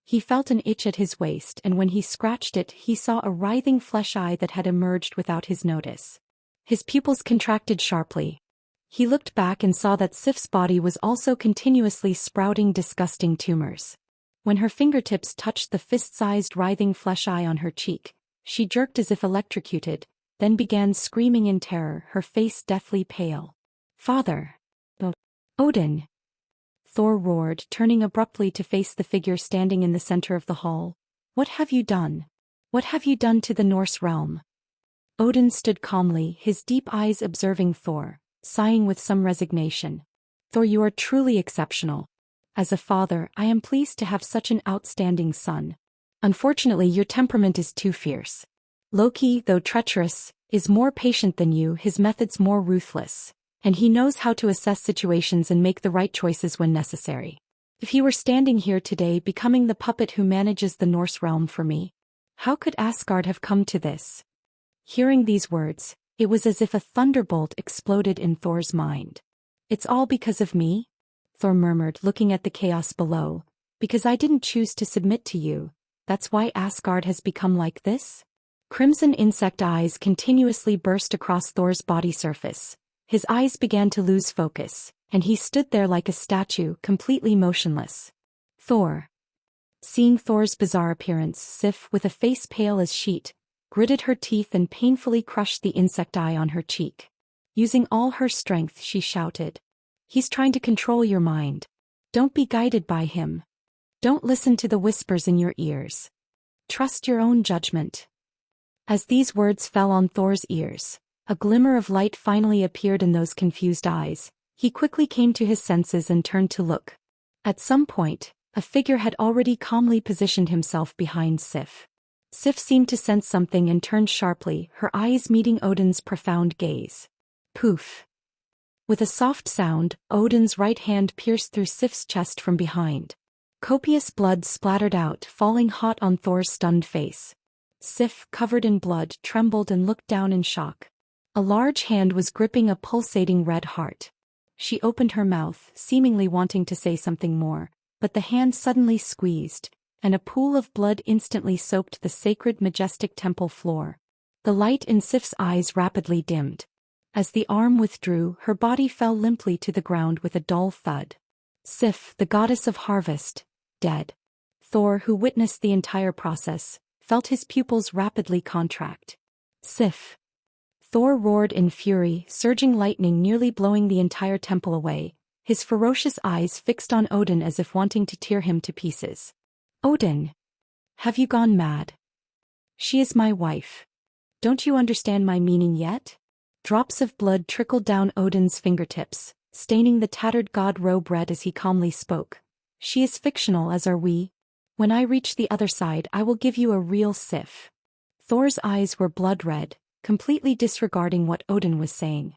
He felt an itch at his waist, and when he scratched it, he saw a writhing flesh eye that had emerged without his notice. His pupils contracted sharply. He looked back and saw that Sif's body was also continuously sprouting disgusting tumors. When her fingertips touched the fist-sized writhing flesh eye on her cheek, she jerked as if electrocuted, then began screaming in terror, her face deathly pale. Father. Odin. Thor roared, turning abruptly to face the figure standing in the center of the hall. What have you done? What have you done to the Norse realm? Odin stood calmly, his deep eyes observing Thor, sighing with some resignation. Thor, you are truly exceptional. As a father, I am pleased to have such an outstanding son. Unfortunately, your temperament is too fierce. Loki, though treacherous, is more patient than you, his methods more ruthless, and he knows how to assess situations and make the right choices when necessary. If he were standing here today becoming the puppet who manages the Norse realm for me, how could Asgard have come to this? Hearing these words, it was as if a thunderbolt exploded in Thor's mind. It's all because of me? Thor murmured, looking at the chaos below. Because I didn't choose to submit to you, that's why Asgard has become like this? Crimson insect eyes continuously burst across Thor's body surface. His eyes began to lose focus, and he stood there like a statue, completely motionless. Thor. Seeing Thor's bizarre appearance, Sif, with a face pale as sheet, gritted her teeth and painfully crushed the insect eye on her cheek. Using all her strength, she shouted. He's trying to control your mind. Don't be guided by him. Don't listen to the whispers in your ears. Trust your own judgment. As these words fell on Thor's ears, a glimmer of light finally appeared in those confused eyes. He quickly came to his senses and turned to look. At some point, a figure had already calmly positioned himself behind Sif. Sif seemed to sense something and turned sharply, her eyes meeting Odin's profound gaze. Poof. With a soft sound, Odin's right hand pierced through Sif's chest from behind. Copious blood splattered out, falling hot on Thor's stunned face. Sif, covered in blood, trembled and looked down in shock. A large hand was gripping a pulsating red heart. She opened her mouth, seemingly wanting to say something more, but the hand suddenly squeezed, and a pool of blood instantly soaked the sacred, majestic temple floor. The light in Sif's eyes rapidly dimmed. As the arm withdrew, her body fell limply to the ground with a dull thud. Sif, the goddess of harvest, dead. Thor, who witnessed the entire process, felt his pupils rapidly contract. Sif. Thor roared in fury, surging lightning nearly blowing the entire temple away, his ferocious eyes fixed on Odin as if wanting to tear him to pieces. Odin. Have you gone mad? She is my wife. Don't you understand my meaning yet? Drops of blood trickled down Odin's fingertips, staining the tattered god robe red as he calmly spoke. She is fictional, as are we. When I reach the other side, I will give you a real Sif. Thor's eyes were blood red, completely disregarding what Odin was saying.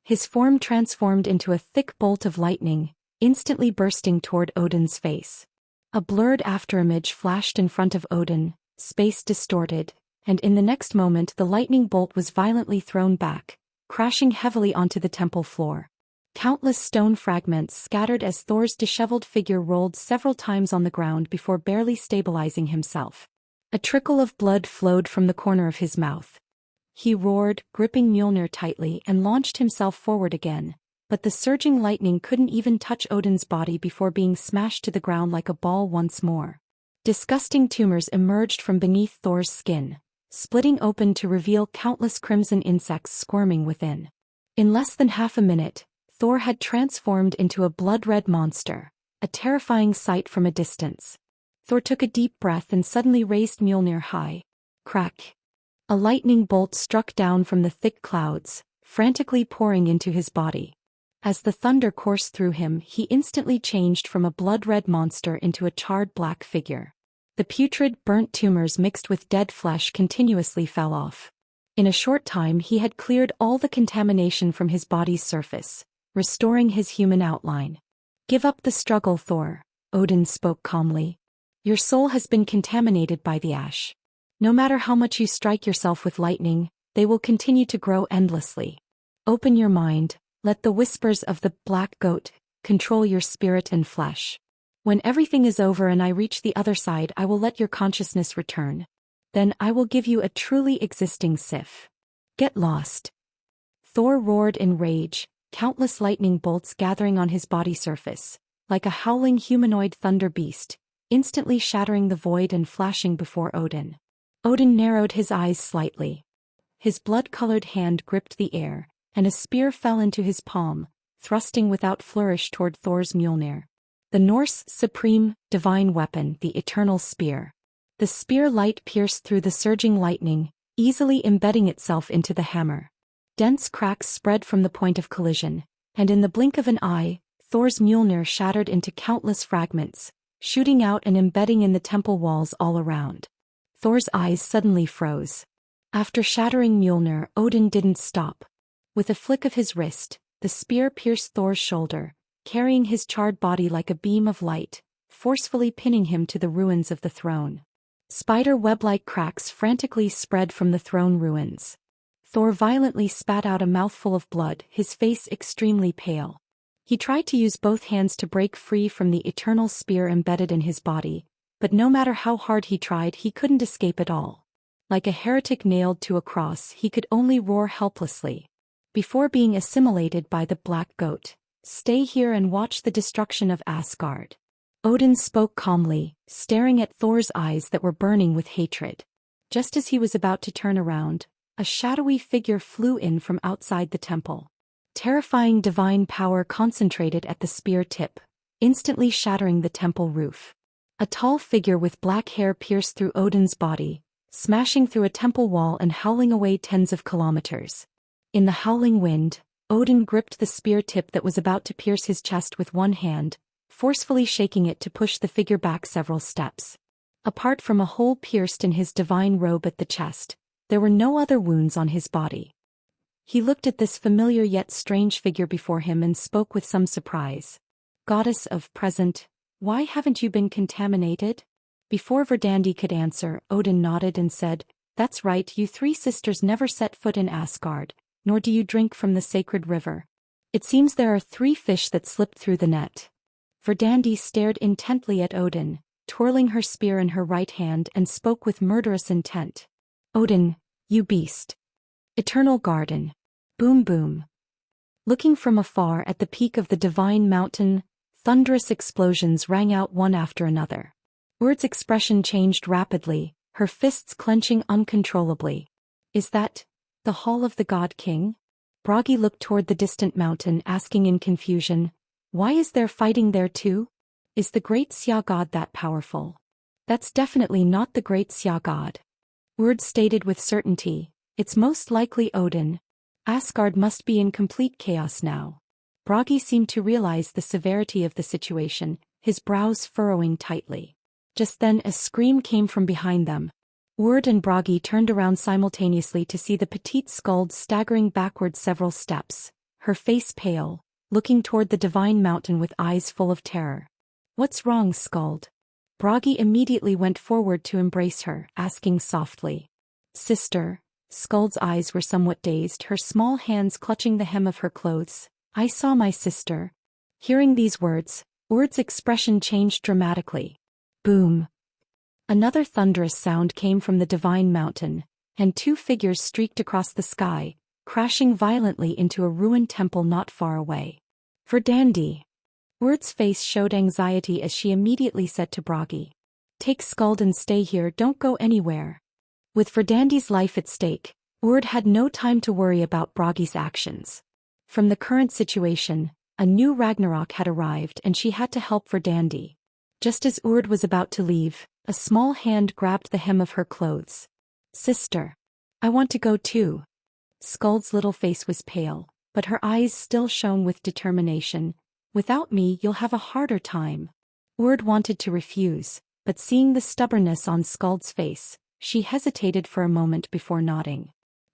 His form transformed into a thick bolt of lightning, instantly bursting toward Odin's face. A blurred afterimage flashed in front of Odin, space distorted, and in the next moment the lightning bolt was violently thrown back, crashing heavily onto the temple floor. Countless stone fragments scattered as Thor's disheveled figure rolled several times on the ground before barely stabilizing himself. A trickle of blood flowed from the corner of his mouth. He roared, gripping Mjolnir tightly, and launched himself forward again, but the surging lightning couldn't even touch Odin's body before being smashed to the ground like a ball once more. Disgusting tumors emerged from beneath Thor's skin, splitting open to reveal countless crimson insects squirming within. In less than half a minute, Thor had transformed into a blood-red monster, a terrifying sight from a distance. Thor took a deep breath and suddenly raised Mjolnir high. Crack! A lightning bolt struck down from the thick clouds, frantically pouring into his body. As the thunder coursed through him, he instantly changed from a blood-red monster into a charred black figure. The putrid, burnt tumors mixed with dead flesh continuously fell off. In a short time he had cleared all the contamination from his body's surface, restoring his human outline. Give up the struggle, Thor, Odin spoke calmly. Your soul has been contaminated by the ash. No matter how much you strike yourself with lightning, they will continue to grow endlessly. Open your mind, let the whispers of the black goat control your spirit and flesh. When everything is over and I reach the other side, I will let your consciousness return. Then I will give you a truly existing Sif. Get lost. Thor roared in rage, countless lightning bolts gathering on his body surface, like a howling humanoid thunder beast, instantly shattering the void and flashing before Odin. Odin narrowed his eyes slightly. His blood-colored hand gripped the air, and a spear fell into his palm, thrusting without flourish toward Thor's Mjolnir. The Norse supreme, divine weapon, the eternal spear. The spear light pierced through the surging lightning, easily embedding itself into the hammer. Dense cracks spread from the point of collision, and in the blink of an eye, Thor's Mjolnir shattered into countless fragments, shooting out and embedding in the temple walls all around. Thor's eyes suddenly froze. After shattering Mjolnir, Odin didn't stop. With a flick of his wrist, the spear pierced Thor's shoulder, carrying his charred body like a beam of light, forcefully pinning him to the ruins of the throne. Spider web-like cracks frantically spread from the throne ruins. Thor violently spat out a mouthful of blood, his face extremely pale. He tried to use both hands to break free from the eternal spear embedded in his body, but no matter how hard he tried, he couldn't escape at all. Like a heretic nailed to a cross, he could only roar helplessly. Before being assimilated by the black goat, "Stay here and watch the destruction of Asgard." Odin spoke calmly, staring at Thor's eyes that were burning with hatred. Just as he was about to turn around, a shadowy figure flew in from outside the temple. Terrifying divine power concentrated at the spear tip, instantly shattering the temple roof. A tall figure with black hair pierced through Odin's body, smashing through a temple wall and howling away tens of kilometers. In the howling wind, Odin gripped the spear tip that was about to pierce his chest with one hand, forcefully shaking it to push the figure back several steps. Apart from a hole pierced in his divine robe at the chest, there were no other wounds on his body. He looked at this familiar yet strange figure before him and spoke with some surprise. "Goddess of present, why haven't you been contaminated?" Before Verdandi could answer, Odin nodded and said, "That's right, you three sisters never set foot in Asgard, nor do you drink from the sacred river. It seems there are 3 fish that slipped through the net." Verdandi stared intently at Odin, twirling her spear in her right hand, and spoke with murderous intent. "Odin, you beast. Eternal garden. Boom boom." Looking from afar at the peak of the divine mountain, thunderous explosions rang out one after another. Urd's expression changed rapidly, her fists clenching uncontrollably. "Is that the hall of the God King?" Bragi looked toward the distant mountain, asking in confusion, "Why is there fighting there too? Is the great Sia God that powerful?" "That's definitely not the great Sia God," Urd stated with certainty. "It's most likely Odin. Asgard must be in complete chaos now." Bragi seemed to realize the severity of the situation, his brows furrowing tightly. Just then a scream came from behind them. Urd and Bragi turned around simultaneously to see the petite Skuld staggering backward several steps, her face pale, looking toward the divine mountain with eyes full of terror. "What's wrong, Skuld?" Bragi immediately went forward to embrace her, asking softly. "Sister." Skuld's eyes were somewhat dazed, her small hands clutching the hem of her clothes. "I saw my sister." Hearing these words, Urd's expression changed dramatically. Boom. Another thunderous sound came from the divine mountain, and 2 figures streaked across the sky, crashing violently into a ruined temple not far away. "Verdandi." Urd's face showed anxiety as she immediately said to Bragi, "Take Skuld and stay here, don't go anywhere." With Verdandi's life at stake, Urd had no time to worry about Bragi's actions. From the current situation, a new Ragnarok had arrived and she had to help Verdandi. Just as Urd was about to leave, a small hand grabbed the hem of her clothes. "Sister. I want to go too." Skuld's little face was pale, but her eyes still shone with determination. "Without me you'll have a harder time." Urd wanted to refuse, but seeing the stubbornness on Skuld's face, she hesitated for a moment before nodding.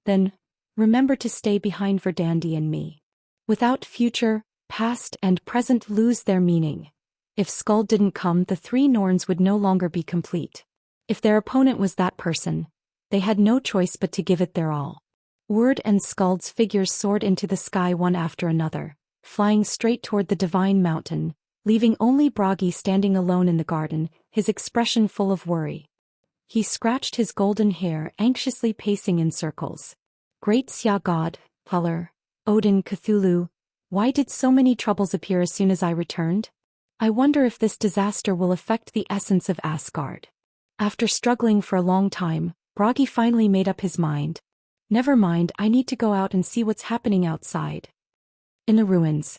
"Then, remember to stay behind Verdandi and me." Without future, past and present lose their meaning. If Skuld didn't come, the 3 Norns would no longer be complete. If their opponent was that person, they had no choice but to give it their all. Urd and Skuld's figures soared into the sky one after another, flying straight toward the divine mountain, leaving only Bragi standing alone in the garden, his expression full of worry. He scratched his golden hair, anxiously pacing in circles. "Great Sia God, Huller, Odin, Cthulhu, why did so many troubles appear as soon as I returned? I wonder if this disaster will affect the essence of Asgard." After struggling for a long time, Bragi finally made up his mind. "Never mind, I need to go out and see what's happening outside." In the ruins,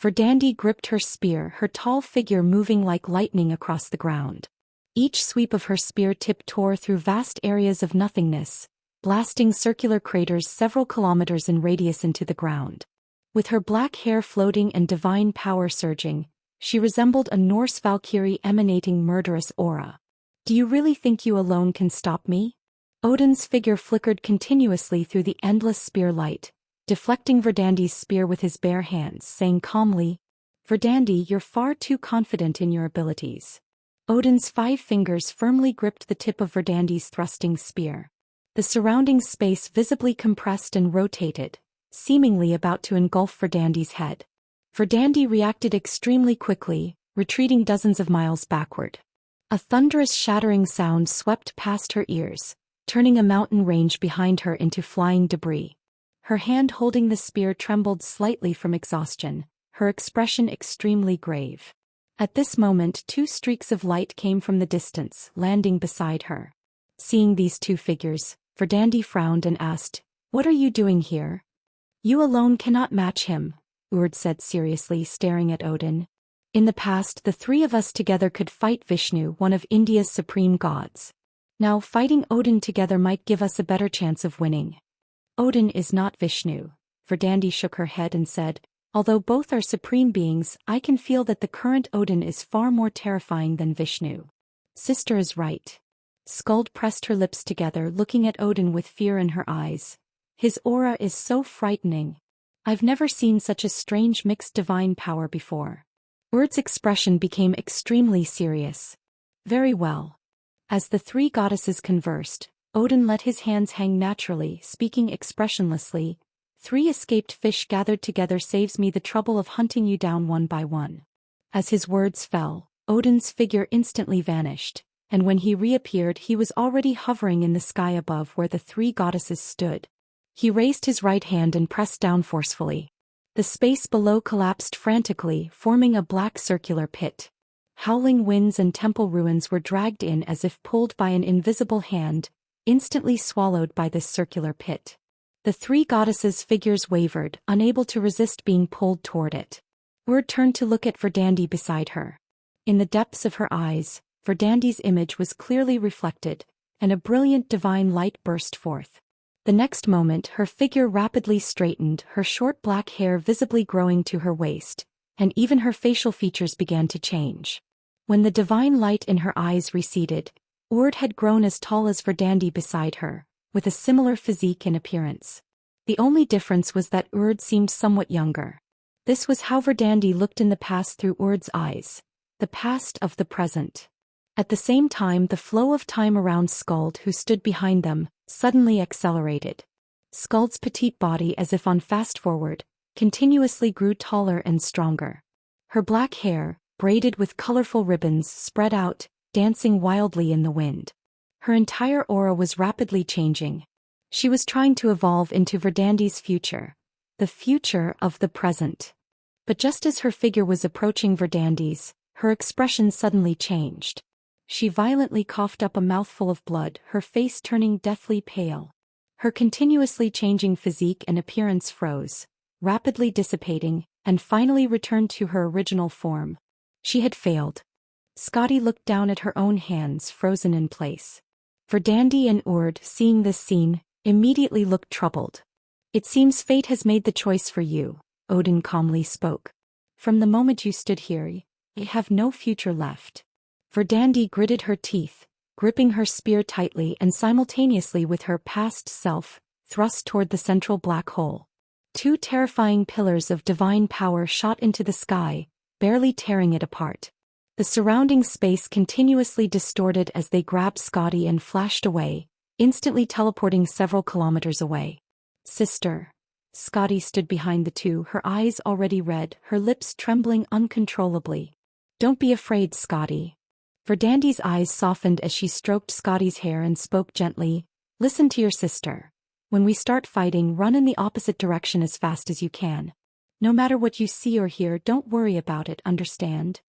Verdandi gripped her spear, her tall figure moving like lightning across the ground. Each sweep of her spear tip tore through vast areas of nothingness, blasting circular craters several kilometers in radius into the ground. With her black hair floating and divine power surging, she resembled a Norse valkyrie emanating murderous aura. "Do you really think you alone can stop me?" Odin's figure flickered continuously through the endless spear light, deflecting Verdandi's spear with his bare hands, saying calmly, "Verdandi, you're far too confident in your abilities." Odin's 5 fingers firmly gripped the tip of Verdandi's thrusting spear. The surrounding space visibly compressed and rotated, seemingly about to engulf Verdandi's head. Verdandi reacted extremely quickly, retreating dozens of miles backward. A thunderous shattering sound swept past her ears, turning a mountain range behind her into flying debris. Her hand holding the spear trembled slightly from exhaustion, her expression extremely grave. At this moment 2 streaks of light came from the distance, landing beside her. Seeing these 2 figures, Verdandi frowned and asked, "What are you doing here?" "You alone cannot match him," Urd said seriously, staring at Odin. "In the past the 3 of us together could fight Vishnu, one of India's supreme gods. Now fighting Odin together might give us a better chance of winning." "Odin is not Vishnu," Verdandi shook her head and said, "although both are supreme beings, I can feel that the current Odin is far more terrifying than Vishnu." "Sister is right." Skuld pressed her lips together, looking at Odin with fear in her eyes. "His aura is so frightening. I've never seen such a strange mixed divine power before." Urd's expression became extremely serious. "Very well." As the 3 goddesses conversed, Odin let his hands hang naturally, speaking expressionlessly, "3 escaped fish gathered together saves me the trouble of hunting you down one by one." As his words fell, Odin's figure instantly vanished, and when he reappeared he was already hovering in the sky above where the 3 goddesses stood. He raised his right hand and pressed down forcefully. The space below collapsed frantically, forming a black circular pit. Howling winds and temple ruins were dragged in as if pulled by an invisible hand, instantly swallowed by this circular pit. The 3 goddesses' figures wavered, unable to resist being pulled toward it. Urd turned to look at Verdandi beside her. In the depths of her eyes, Verdandi's image was clearly reflected, and a brilliant divine light burst forth. The next moment her figure rapidly straightened, her short black hair visibly growing to her waist, and even her facial features began to change. When the divine light in her eyes receded, Urd had grown as tall as Verdandi beside her, with a similar physique and appearance. The only difference was that Urd seemed somewhat younger. This was how Verdandi looked in the past through Urd's eyes, the past of the present. At the same time the flow of time around Skuld, who stood behind them, suddenly accelerated. Skuld's petite body, as if on fast forward, continuously grew taller and stronger. Her black hair, braided with colorful ribbons, spread out, dancing wildly in the wind. Her entire aura was rapidly changing. She was trying to evolve into Verdandi's future, the future of the present. But just as her figure was approaching Verdandi's, her expression suddenly changed. She violently coughed up a mouthful of blood, her face turning deathly pale. Her continuously changing physique and appearance froze, rapidly dissipating, and finally returned to her original form. She had failed. Skadi looked down at her own hands, frozen in place. Verdandi and Urd, seeing this scene, immediately looked troubled. "It seems fate has made the choice for you," Odin calmly spoke. "From the moment you stood here, you have no future left." Verdandi gritted her teeth, gripping her spear tightly and simultaneously with her past self, thrust toward the central black hole. 2 terrifying pillars of divine power shot into the sky, barely tearing it apart. The surrounding space continuously distorted as they grabbed Skadi and flashed away, instantly teleporting several kilometers away. "Sister." Skadi stood behind the 2, her eyes already red, her lips trembling uncontrollably. "Don't be afraid, Skadi." Verdandi's eyes softened as she stroked Skadi's hair and spoke gently, "Listen to your sister. When we start fighting, run in the opposite direction as fast as you can. No matter what you see or hear, don't worry about it, understand?"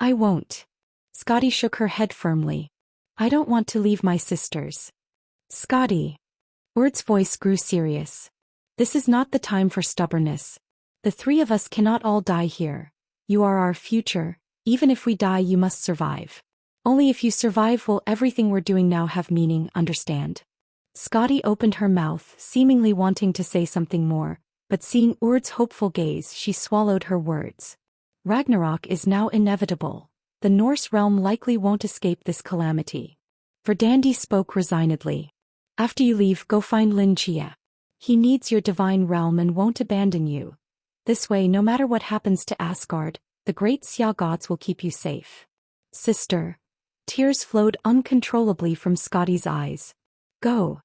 "I won't." Skadi shook her head firmly. "I don't want to leave my sisters." "Skadi." Urd's voice grew serious. "This is not the time for stubbornness. The three of us cannot all die here. You are our future. Even if we die, you must survive. Only if you survive will everything we're doing now have meaning, understand? Scotty opened her mouth, seemingly wanting to say something more, but seeing Urd's hopeful gaze, she swallowed her words. Ragnarok is now inevitable. The Norse realm likely won't escape this calamity. Verdandi spoke resignedly. After you leave, go find Lin Chia. He needs your divine realm and won't abandon you. This way, no matter what happens to Asgard, the great Xia gods will keep you safe. Sister. Tears flowed uncontrollably from Scotty's eyes. Go.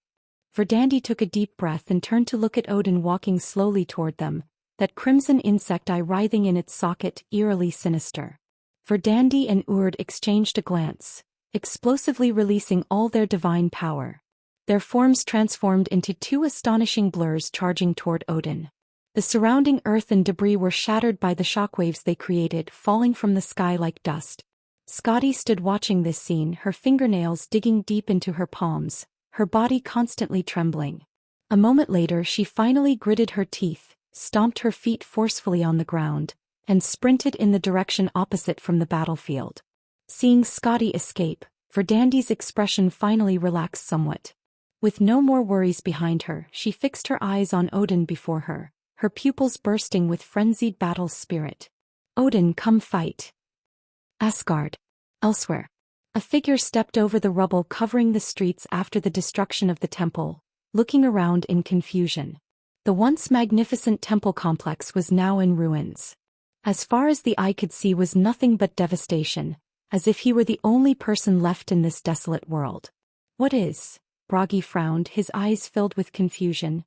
Verdandi took a deep breath and turned to look at Odin walking slowly toward them, that crimson insect eye writhing in its socket, eerily sinister. Verdandi and Urd exchanged a glance, explosively releasing all their divine power. Their forms transformed into two astonishing blurs charging toward Odin. The surrounding earth and debris were shattered by the shockwaves they created, falling from the sky like dust. Scotty stood watching this scene, her fingernails digging deep into her palms, her body constantly trembling. A moment later, she finally gritted her teeth, stomped her feet forcefully on the ground, and sprinted in the direction opposite from the battlefield. Seeing Scotty escape, Verdandi's expression finally relaxed somewhat. With no more worries behind her, she fixed her eyes on Odin before her, her pupils bursting with frenzied battle spirit. Odin, come fight. Asgard. Elsewhere. A figure stepped over the rubble covering the streets after the destruction of the temple, looking around in confusion. The once magnificent temple complex was now in ruins. As far as the eye could see was nothing but devastation, as if he were the only person left in this desolate world. What is? Bragi frowned, his eyes filled with confusion.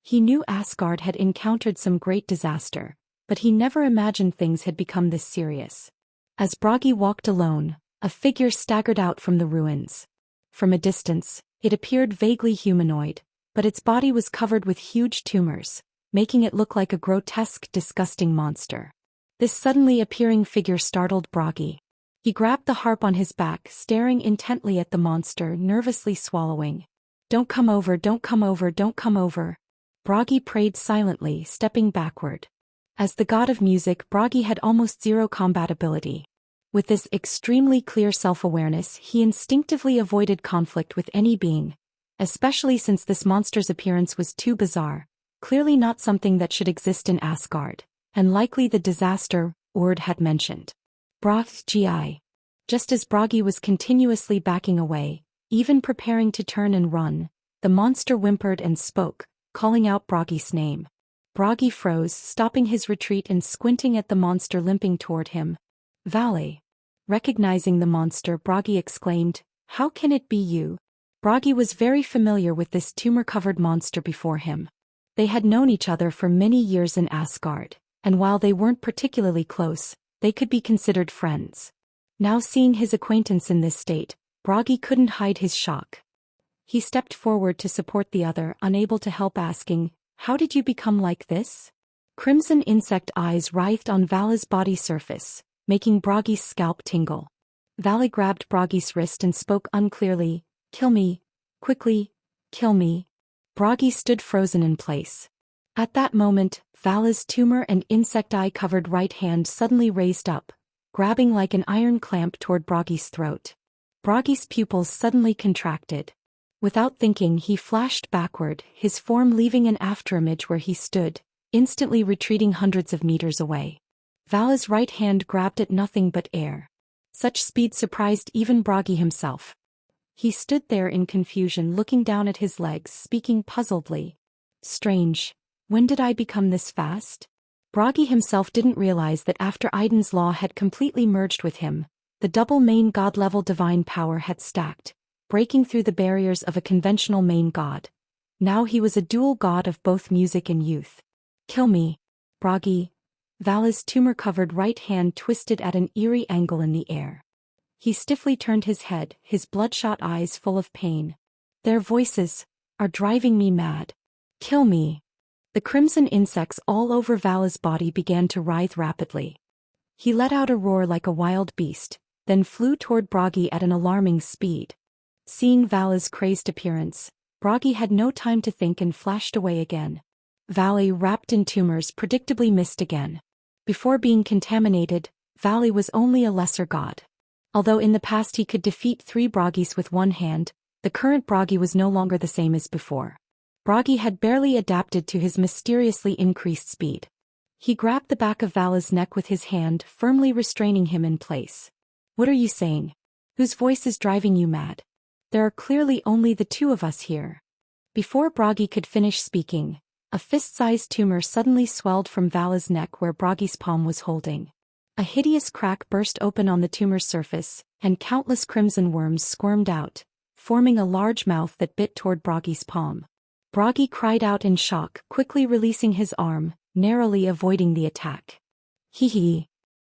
He knew Asgard had encountered some great disaster, but he never imagined things had become this serious. As Bragi walked alone, a figure staggered out from the ruins. From a distance, it appeared vaguely humanoid, but its body was covered with huge tumors, making it look like a grotesque, disgusting monster. This suddenly appearing figure startled Bragi. He grabbed the harp on his back, staring intently at the monster, nervously swallowing. Don't come over, don't come over, don't come over. Bragi prayed silently, stepping backward. As the god of music, Bragi had almost zero combat ability. With this extremely clear self-awareness, he instinctively avoided conflict with any being, especially since this monster's appearance was too bizarre, clearly not something that should exist in Asgard, and likely the disaster Urd had mentioned. Bragi. Just as Bragi was continuously backing away, even preparing to turn and run, the monster whimpered and spoke, calling out Bragi's name. Bragi froze, stopping his retreat and squinting at the monster limping toward him. Vale. Recognizing the monster, Bragi exclaimed, "How can it be you?" Bragi was very familiar with this tumor-covered monster before him. They had known each other for many years in Asgard, and while they weren't particularly close, they could be considered friends. Now seeing his acquaintance in this state, Bragi couldn't hide his shock. He stepped forward to support the other, unable to help asking, "How did you become like this?" Crimson insect eyes writhed on Vala's body surface, making Bragi's scalp tingle. Vala grabbed Bragi's wrist and spoke unclearly, "Kill me. Quickly. Kill me." Bragi stood frozen in place. At that moment, Vala's tumor and insect eye-covered right hand suddenly raised up, grabbing like an iron clamp toward Bragi's throat. Bragi's pupils suddenly contracted. Without thinking, he flashed backward, his form leaving an afterimage where he stood, instantly retreating hundreds of meters away. Vala's right hand grabbed at nothing but air. Such speed surprised even Bragi himself. He stood there in confusion, looking down at his legs, speaking puzzledly. "Strange. When did I become this fast?" Bragi himself didn't realize that after Iden's law had completely merged with him, the double main god-level divine power had stacked, breaking through the barriers of a conventional main god. Now he was a dual god of both music and youth. "Kill me, Bragi." Vala's tumor-covered right hand twisted at an eerie angle in the air. He stiffly turned his head, his bloodshot eyes full of pain. "Their voices are driving me mad. Kill me." The crimson insects all over Vala's body began to writhe rapidly. He let out a roar like a wild beast, then flew toward Bragi at an alarming speed. Seeing Vala's crazed appearance, Bragi had no time to think and flashed away again. Valley, wrapped in tumors, predictably missed again. Before being contaminated, Valley was only a lesser god. Although in the past he could defeat 3 Broggies with one hand, the current Broggie was no longer the same as before. Broggie had barely adapted to his mysteriously increased speed. He grabbed the back of Vala's neck with his hand, firmly restraining him in place. "What are you saying? Whose voice is driving you mad? There are clearly only the 2 of us here." Before Broggie could finish speaking, a fist-sized tumor suddenly swelled from Vala's neck where Broggie's palm was holding. A hideous crack burst open on the tumor's surface, and countless crimson worms squirmed out, forming a large mouth that bit toward Broggie's palm. Broggie cried out in shock, quickly releasing his arm, narrowly avoiding the attack. "Hee hee."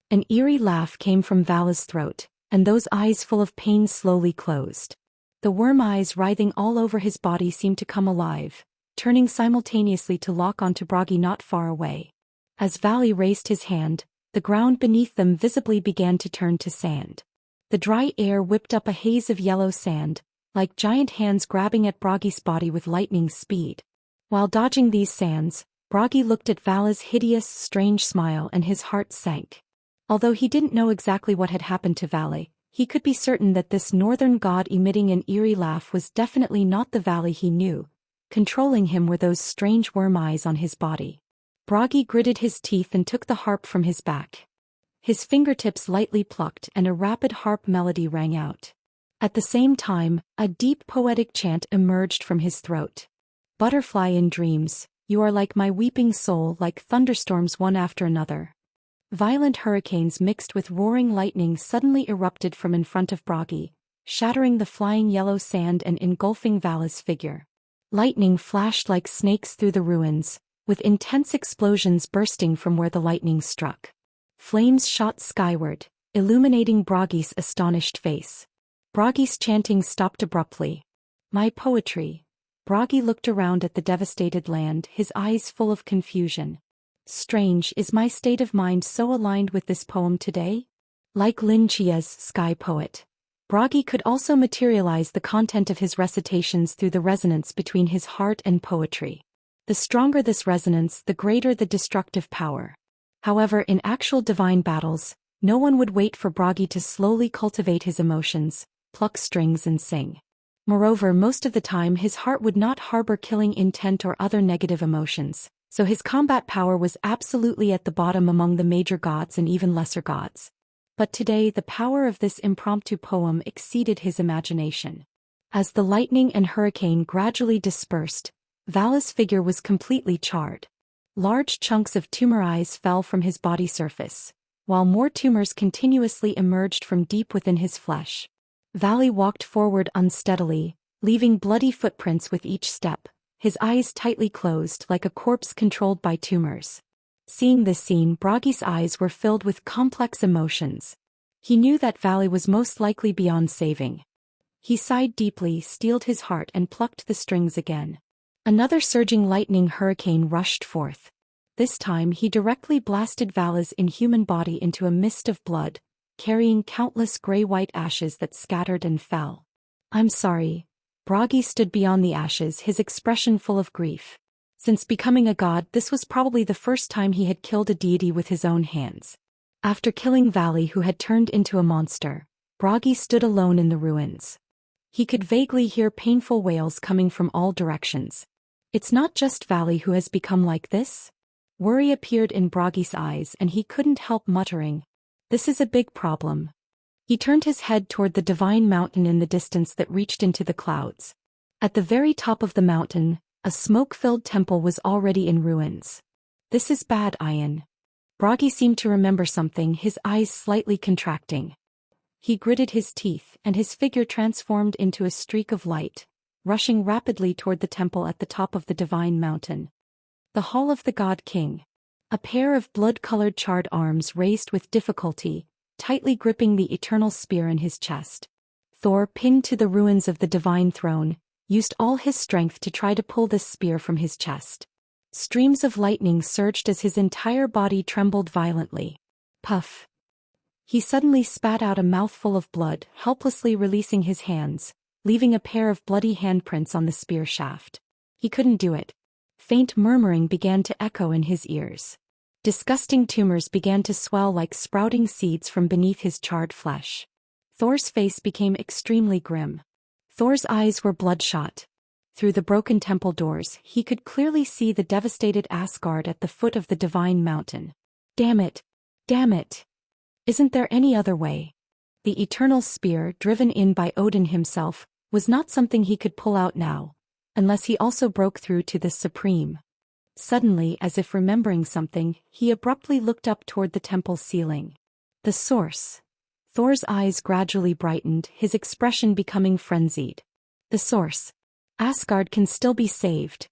An eerie laugh came from Vala's throat, and those eyes full of pain slowly closed. The worm eyes writhing all over his body seemed to come alive, turning simultaneously to lock onto Broggie not far away. As Valley raised his hand, the ground beneath them visibly began to turn to sand. The dry air whipped up a haze of yellow sand, like giant hands grabbing at Broggie's body with lightning speed. While dodging these sands, Broggie looked at Vala's hideous, strange smile and his heart sank. Although he didn't know exactly what had happened to Valley, he could be certain that this northern god emitting an eerie laugh was definitely not the Valley he knew. Controlling him were those strange worm eyes on his body. Broggie gritted his teeth and took the harp from his back. His fingertips lightly plucked and a rapid harp melody rang out. At the same time, a deep poetic chant emerged from his throat. "Butterfly in dreams, you are like my weeping soul, like thunderstorms one after another." Violent hurricanes mixed with roaring lightning suddenly erupted from in front of Broggie, shattering the flying yellow sand and engulfing Vala's figure. Lightning flashed like snakes through the ruins, with intense explosions bursting from where the lightning struck. Flames shot skyward, illuminating Broggie's astonished face. Broggie's chanting stopped abruptly. "My poetry." Broggie looked around at the devastated land, his eyes full of confusion. "Strange, is my state of mind so aligned with this poem today?" Like Lin Chia's sky poet, Broggie could also materialize the content of his recitations through the resonance between his heart and poetry. The stronger this resonance, the greater the destructive power. However, in actual divine battles, no one would wait for Broggie to slowly cultivate his emotions, pluck strings and sing. Moreover, most of the time his heart would not harbor killing intent or other negative emotions, so his combat power was absolutely at the bottom among the major gods and even lesser gods. But today the power of this impromptu poem exceeded his imagination. As the lightning and hurricane gradually dispersed, Vala's figure was completely charred. Large chunks of tumor eyes fell from his body surface, while more tumors continuously emerged from deep within his flesh. Valley walked forward unsteadily, leaving bloody footprints with each step, his eyes tightly closed like a corpse controlled by tumors. Seeing this scene, Broggie's eyes were filled with complex emotions. He knew that Valley was most likely beyond saving. He sighed deeply, steeled his heart and plucked the strings again. Another surging lightning hurricane rushed forth. This time he directly blasted Vala's inhuman body into a mist of blood, carrying countless gray-white ashes that scattered and fell. "I'm sorry." Broggie stood beyond the ashes, his expression full of grief. Since becoming a god, this was probably the first time he had killed a deity with his own hands. After killing Valley, who had turned into a monster, Broggie stood alone in the ruins. He could vaguely hear painful wails coming from all directions. "It's not just Valley who has become like this?" Worry appeared in Broggie's eyes and he couldn't help muttering, "This is a big problem." He turned his head toward the divine mountain in the distance that reached into the clouds. At the very top of the mountain, a smoke-filled temple was already in ruins. "This is bad, Ian." Broggie seemed to remember something, his eyes slightly contracting. He gritted his teeth, and his figure transformed into a streak of light, rushing rapidly toward the temple at the top of the divine mountain. The Hall of the God King. A pair of blood-colored charred arms raised with difficulty, tightly gripping the eternal spear in his chest. Thor, pinned to the ruins of the divine throne, used all his strength to try to pull this spear from his chest. Streams of lightning surged as his entire body trembled violently. Puff. He suddenly spat out a mouthful of blood, helplessly releasing his hands, leaving a pair of bloody handprints on the spear shaft. He couldn't do it. Faint murmuring began to echo in his ears. Disgusting tumors began to swell like sprouting seeds from beneath his charred flesh. Thor's face became extremely grim. Thor's eyes were bloodshot. Through the broken temple doors, he could clearly see the devastated Asgard at the foot of the divine mountain. Damn it! Damn it! Isn't there any other way? The eternal spear, driven in by Odin himself, was not something he could pull out now, unless he also broke through to the Supreme. Suddenly, as if remembering something, he abruptly looked up toward the temple ceiling. The source. Thor's eyes gradually brightened, his expression becoming frenzied. The source. Asgard can still be saved.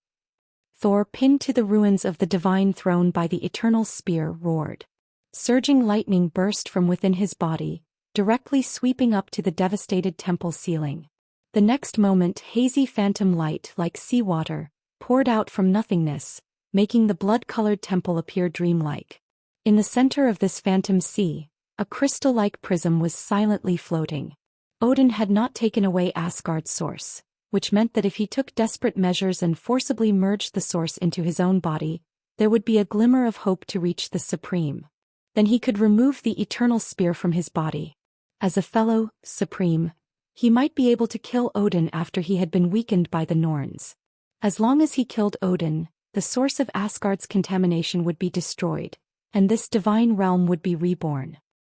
Thor, pinned to the ruins of the divine throne by the eternal spear, roared. Surging lightning burst from within his body, directly sweeping up to the devastated temple ceiling. The next moment, hazy phantom light, like seawater, poured out from nothingness, making the blood-colored temple appear dreamlike. In the center of this phantom sea, a crystal-like prism was silently floating. Odin had not taken away Asgard's source, which meant that if he took desperate measures and forcibly merged the source into his own body, there would be a glimmer of hope to reach the Supreme. Then he could remove the eternal spear from his body. As a fellow Supreme, he might be able to kill Odin after he had been weakened by the Norns. As long as he killed Odin, the source of Asgard's contamination would be destroyed, and this divine realm would be reborn.